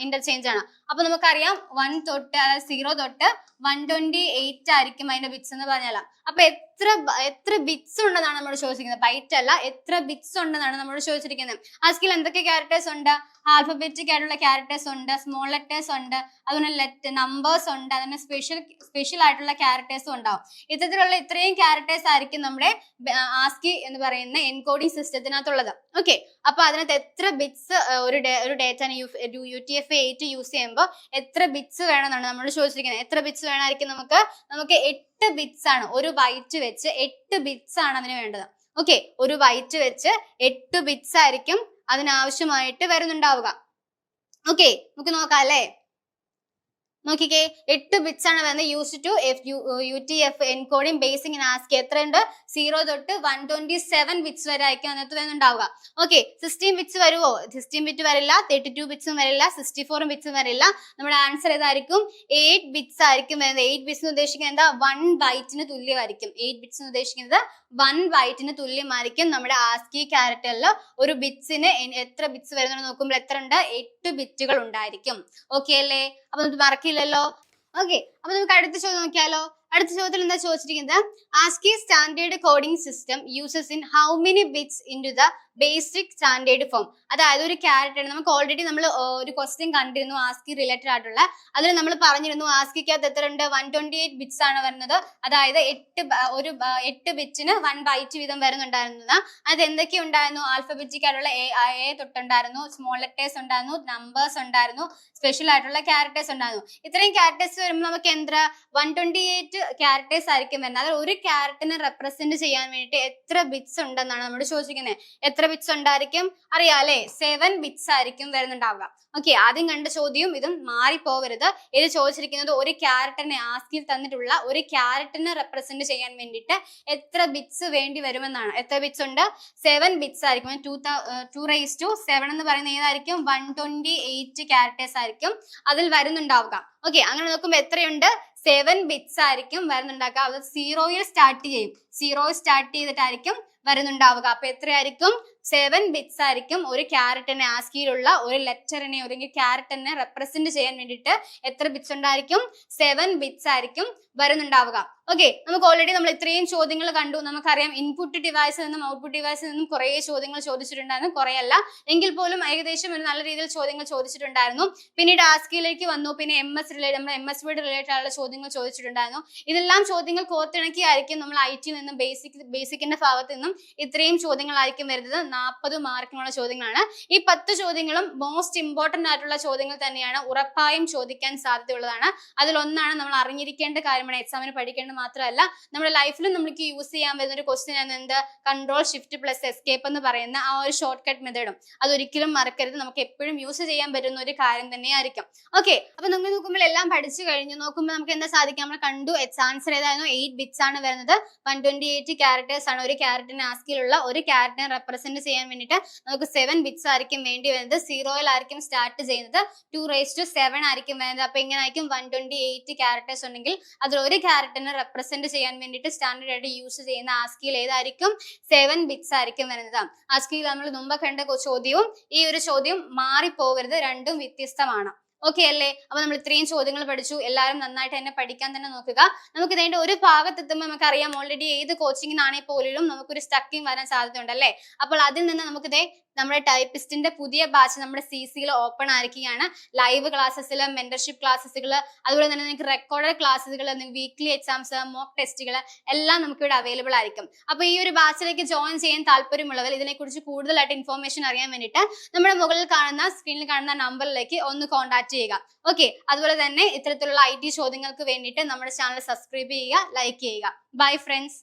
Interchange ആണ്. അപ്പൊ നമുക്കറിയാം 1 തൊട്ട് 0 തൊട്ട് 128 ആയിരിക്കും അതിന്റെ ബിറ്റ്സ് എന്ന് പറഞ്ഞാൽ. അപ്പൊ എത്ര ബിറ്റ്സ് ഉണ്ടെന്നാണ് നമ്മൾ ചോദിച്ചിരിക്കുന്നത്. ബൈറ്റ് അല്ല, എത്ര ബിറ്റ്സ് ഉണ്ടെന്നാണ് നമ്മൾ ചോദിച്ചിരിക്കുന്നത്. ആസ്കിൽ എന്തൊക്കെ ക്യാരക്ടേഴ്സ് ഉണ്ട്? ആൽഫബറ്റിക് ആയിട്ടുള്ള ക്യാരക്ടേഴ്സ് ഉണ്ട്, സ്മോൾ ലെറ്റേഴ്സ് ഉണ്ട്, അതുപോലെ നമ്പേഴ്സ് ഉണ്ട്, അതിന് സ്പെഷ്യൽ ആയിട്ടുള്ള ക്യാരക്ടേഴ്സും ഉണ്ടാവും. ഇത്തരത്തിലുള്ള ഇത്രയും ക്യാരക്ടേഴ്സ് ആയിരിക്കും നമ്മുടെ ആസ്കി എന്ന് പറയുന്ന എൻകോഡിംഗ് സിസ്റ്റത്തിനകത്തുള്ളത്. ഓക്കെ, അപ്പൊ അതിനകത്ത് എത്ര ബിറ്റ്സ് ഒരു ഡേറ്റ UTF-8 യൂസ് ചെയ്യുമ്പോൾ എത്ര ബിറ്റ്സ് വേണമെന്നാണ് നമ്മൾ ചോദിച്ചിരിക്കുന്നത്. എത്ര ബിറ്റ്സ് വേണമായിരിക്കും? നമുക്ക് 8 ബിറ്റ്സ് ആണ്. ഒരു ബൈറ്റ് വെച്ച് 8 ബിറ്റ്സ് ആണ് അതിന് വേണ്ടത്. ഓക്കെ, ഒരു ബൈറ്റ് വെച്ച് 8 ബിറ്റ്സ് ആയിരിക്കും അതിനാവശ്യമായിട്ട് വരുന്നുണ്ടാവുക. ഓക്കെ, നമുക്ക് നോക്കാം അല്ലേ? നോക്കിക്കേ, 8 ബിറ്റ്സ് ആണ് വരുന്നത്. Use to UTF encoding basic in ASCII. എത്രയുണ്ട്? 0 തൊട്ട് 127 ബിറ്റ്സ് വരെ ആയിരിക്കും അതിനകത്ത് വരുന്നുണ്ടാവുക. ഓക്കെ, 16 ബിറ്റ്സ് വരുമോ? 16 ബിറ്റ് വരില്ല, 32 ബിറ്റ്സും വരില്ല, 64 ബിറ്റ്സും വരില്ല. നമ്മുടെ ആൻസർ ഏതായിരിക്കും? 8 ബിറ്റ്സ് ആയിരിക്കും വരുന്നത്. 8 ബിറ്റ്സ് ഉദ്ദേശിക്കുന്നത് എന്താ? 1 ബൈറ്റിന് തുല്യമായിരിക്കും. 8 ബിറ്റ്സ് ഉദ്ദേശിക്കുന്നത് 1 ബൈറ്റിന് തുല്യമായിരിക്കും. നമ്മുടെ ആസ്കി ക്യാരക്ടറിൽ ഒരു ബിറ്റ്സിന് എത്ര ബിറ്റ്സ് വരുന്നുണ്ട് നോക്കുമ്പോൾ എത്ര ഉണ്ട്? 8 ബിറ്റുകൾ ഉണ്ടായിരിക്കും. ഓക്കെ അല്ലേ? അപ്പൊ നമുക്ക് മറക്കില്ലല്ലോ. ഓക്കെ, അപ്പൊ നമുക്ക് അടുത്ത ചോദ്യം നോക്കിയാലോ. അടുത്ത ചോദ്യത്തിൽ എന്താ ചോദിച്ചിരിക്കുന്നത്? ASCII standard coding system uses in how many bits into the basic standard form. അതായത് ഒരു ക്യാരക്ടർ നമുക്ക് ഓൾറെഡി നമ്മൾ ഒരു ക്വസ്റ്റ്യൻ കണ്ടിരുന്നു ആസ്കി റിലേറ്റഡ് ആയിട്ടുള്ള. അതിൽ നമ്മൾ പറഞ്ഞിരുന്നു ആസ്കിക്കകത്ത് എത്ര ഉണ്ട്? 128 ബിറ്റ്സ് ആണ് വരുന്നത്. അതായത് 8 ബിറ്റിന് 1 ബൈറ്റ് വീതം വരുന്നുണ്ടായിരുന്നു. അത് എന്തൊക്കെ ഉണ്ടായിരുന്നു? ആൽഫബറ്റിക് ആയിട്ടുള്ള എ തൊട്ടുണ്ടായിരുന്നു, സ്മോൾ ലെറ്റേഴ്സ് ഉണ്ടായിരുന്നു, നമ്പേഴ്സ് ഉണ്ടായിരുന്നു, സ്പെഷ്യൽ ആയിട്ടുള്ള ക്യാരക്ടേഴ്സ് ഉണ്ടായിരുന്നു. ഇത്രയും ക്യാരക്ടേഴ്സ് വരുമ്പോൾ നമുക്ക് എന്താ 128 ക്യാരക്ടേഴ്സ് ആയിരിക്കും വരുന്നത്. അതിൽ ഒരു ക്യാരക്ടറിനെ റെപ്രസെന്റ് ചെയ്യാൻ വേണ്ടിയിട്ട് എത്ര ബിറ്റ്സ് ഉണ്ടെന്നാണ് നമ്മൾ ചോദിക്കുന്നത്. എത്ര ബിറ്റ്സ് ഉണ്ടായിരിക്കും? അറിയാലേ, 7 ബിറ്റ്സ് ആയിരിക്കും വരുന്നുണ്ടാവുക. ഓക്കെ, ആദ്യം കണ്ട ചോദ്യവും ഇതും മാറിപ്പോവരുത്. ഇത് ചോദിച്ചിരിക്കുന്നത് ഒരു ക്യാരക്ടറിനെ ആസ്കിയിൽ തന്നിട്ടുള്ള ഒരു ക്യാരക്ടറിനെ റെപ്രസെന്റ് ചെയ്യാൻ വേണ്ടിയിട്ട് എത്ര ബിറ്റ്സ് വേണ്ടി വരുമെന്നാണ്. എത്ര ബിറ്റ്സ് ഉണ്ട്? 7 ബിറ്റ്സ് ആയിരിക്കും. 2⁻7 എന്ന് പറയുന്നത് ഏതായിരിക്കും? 128 ക്യാരക്ടേഴ്സ് ആയിരിക്കും അതിൽ വരുന്നുണ്ടാവുക. ഓക്കെ, അങ്ങനെ നോക്കുമ്പോൾ എത്രയുണ്ട്? 7 ബിറ്റ്സ് ആയിരിക്കും വരുന്നുണ്ടാക്കുക. അത് 0യിൽ സ്റ്റാർട്ട് ചെയ്യും. 0യിൽ സ്റ്റാർട്ട് ചെയ്തിട്ടായിരിക്കും വരുന്നുണ്ടാവുക. അപ്പൊ എത്രയായിരിക്കും? 7 ബിറ്റ്സ് ആയിരിക്കും ഒരു ക്യാരക്ടറിനെ ആസ്കിയിലുള്ള ഒരു ലെറ്ററിനെ അല്ലെങ്കിൽ ക്യാരക്ടറിനെ റെപ്രസെന്റ് ചെയ്യാൻ വേണ്ടിയിട്ട് എത്ര ബിറ്റ്സ് ഉണ്ടായിരിക്കും? 7 ബിറ്റ്സ് ആയിരിക്കും വരുന്നുണ്ടാവുക. ഓക്കെ, നമുക്ക് ഓൾറെഡി നമ്മൾ ഇത്രയും ചോദ്യങ്ങൾ കണ്ടു. നമുക്കറിയാം ഇൻപുട്ട് ഡിവൈസിൽ നിന്നും ഔട്ട്പുട്ട് ഡിവൈസിൽ നിന്നും കുറേ ചോദ്യങ്ങൾ ചോദിച്ചിട്ടുണ്ടായിരുന്നു. കുറേ അല്ല എങ്കിൽ പോലും ഏകദേശം ഒരു നല്ല രീതിയിൽ ചോദ്യങ്ങൾ ചോദിച്ചിട്ടുണ്ടായിരുന്നു. പിന്നീട് ആസ്കിയിലേക്ക് വന്നു. പിന്നെ നമ്മുടെ MS വേർഡ് റിലേറ്റഡ് ആയുള്ള ചോദ്യങ്ങൾ ചോദിച്ചിട്ടുണ്ടായിരുന്നു. ഇതെല്ലാം ചോദ്യങ്ങൾ കോർത്തിണക്കിയായിരിക്കും നമ്മൾ IT നിന്നും ബേസിക്കിന്റെ ഭാഗത്ത് നിന്നും ഇത്രയും ചോദ്യങ്ങളായിരിക്കും വരുന്നത്. 40 മാർക്കിനുള്ള ചോദ്യങ്ങളാണ്. ഈ 10 ചോദ്യങ്ങളും മോസ്റ്റ് ഇമ്പോർട്ടന്റ് ആയിട്ടുള്ള ചോദ്യങ്ങൾ തന്നെയാണ്. ഉറപ്പായും ചോദിക്കാൻ സാധ്യതയുള്ളതാണ്. അതിലൊന്നാണ് നമ്മൾ അറിഞ്ഞിരിക്കേണ്ട കാര്യമാണ്. എക്സാമിന് പഠിക്കേണ്ടത് മാത്രമല്ല നമ്മുടെ ലൈഫിലും നമുക്ക് യൂസ് ചെയ്യാൻ വരുന്ന ഒരു ക്വസ്റ്റ്യൻ ആണ് എന്ത്? Ctrl+Shift+Escape എന്ന് പറയുന്ന ആ ഒരു ഷോർട്ട് കട്ട് മെത്തേഡും. അതൊരിക്കലും മറക്കരുത്. നമുക്ക് എപ്പോഴും യൂസ് ചെയ്യാൻ പറ്റുന്ന ഒരു കാര്യം തന്നെയായിരിക്കും. ഓക്കെ, അപ്പൊ നമ്മൾ നോക്കുമ്പോൾ എല്ലാം പഠിച്ചു കഴിഞ്ഞു. നോക്കുമ്പോൾ നമുക്ക് എന്താ സാധിക്കും? നമ്മൾ കണ്ടു ആൻസർ ഏതായിരുന്നു? 8 ബിറ്റ്സ് ആണ് വരുന്നത്. 128 ക്യാരക്ടേഴ്സ് ആണ് ഒരു ക്യാരക്ടറിനെ ആസ്കിയിലുള്ള ഒരു ക്യാരക്ടറിനെ റെപ്രസെന്റ് ചെയ്യാൻ വേണ്ടിയിട്ട് നമുക്ക് 7 ബിറ്റ്സ് ആയിരിക്കും വേണ്ടി വരുന്നത്. 0യിൽ ആയിരിക്കും സ്റ്റാർട്ട് ചെയ്യുന്നത്. 2⁻7 ആയിരിക്കും വരുന്നത്. അപ്പൊ എങ്ങനെ ആയിരിക്കും? 128 ക്യാരക്ടേഴ്സ് ഉണ്ടെങ്കിൽ അതിൽ ഒരു ക്യാരക്ടറിനെ റെപ്രസെന്റ് ചെയ്യാൻ വേണ്ടിയിട്ട് സ്റ്റാൻഡേർഡ് ആയിട്ട് യൂസ് ചെയ്യുന്ന ആസ്കിയിൽ ഏതായിരിക്കും? 7 ബിറ്റ്സ് ആയിരിക്കും വരുന്നത്. ആസ്കിയിൽ നമ്മൾ മുമ്പ് കണ്ട ചോദ്യവും ഈ ഒരു ചോദ്യം മാറിപ്പോകരുത്. രണ്ടും വ്യത്യസ്തമാണ്. ഓക്കെ അല്ലേ? അപ്പൊ നമ്മൾ ഇത്രയും ചോദ്യങ്ങൾ പഠിച്ചു. എല്ലാവരും നന്നായിട്ട് തന്നെ പഠിക്കാൻ തന്നെ നോക്കുക. നമുക്ക് ഇതിന്റെ ഒരു ഭാഗത്തെത്തുമ്പോൾ നമുക്കറിയാം ഓൾറെഡി ഏത് കോച്ചിങ്ങിനാണെങ്കിൽ പോലും നമുക്കൊരു സ്റ്റക്കിങ് വരാൻ സാധ്യതയുണ്ട് അല്ലേ? അപ്പോൾ അതിൽ നിന്ന് നമുക്കിതേ നമ്മുടെ ടൈപ്പിസ്റ്റിന്റെ പുതിയ ബാച്ച് നമ്മുടെ CCയിൽ ഓപ്പൺ ആയിരിക്കുകയാണ്. ലൈവ് ക്ലാസ്സസിൽ, മെന്റർഷിപ്പ് ക്ലാസ്സുകൾ, അതുപോലെ തന്നെ നിങ്ങൾക്ക് റെക്കോർഡഡ് ക്ലാസ്സുകൾ, വീക്ക്ലി എക്സാംസ്, മോക്ക് ടെസ്റ്റുകൾ എല്ലാം നമുക്ക് ഇവിടെ അവൈലബിൾ ആയിരിക്കും. അപ്പൊ ഈ ഒരു ബാച്ചിലേക്ക് ജോയിൻ ചെയ്യാൻ താല്പര്യമുള്ളവർ ഇതിനെക്കുറിച്ച് കൂടുതലായിട്ട് ഇൻഫോർമേഷൻ അറിയാൻ വേണ്ടിയിട്ട് നമ്മുടെ മുകളിൽ കാണുന്ന സ്ക്രീനിൽ കാണുന്ന നമ്പറിലേക്ക് ഒന്ന് കോൺടാക്ട് ചെയ്യുക. ഓക്കെ, അതുപോലെ തന്നെ ഇത്തരത്തിലുള്ള IT ചോദ്യങ്ങൾക്ക് വേണ്ടിയിട്ട് നമ്മുടെ ചാനൽ സബ്സ്ക്രൈബ് ചെയ്യുക, ലൈക്ക് ചെയ്യുക. Bye friends.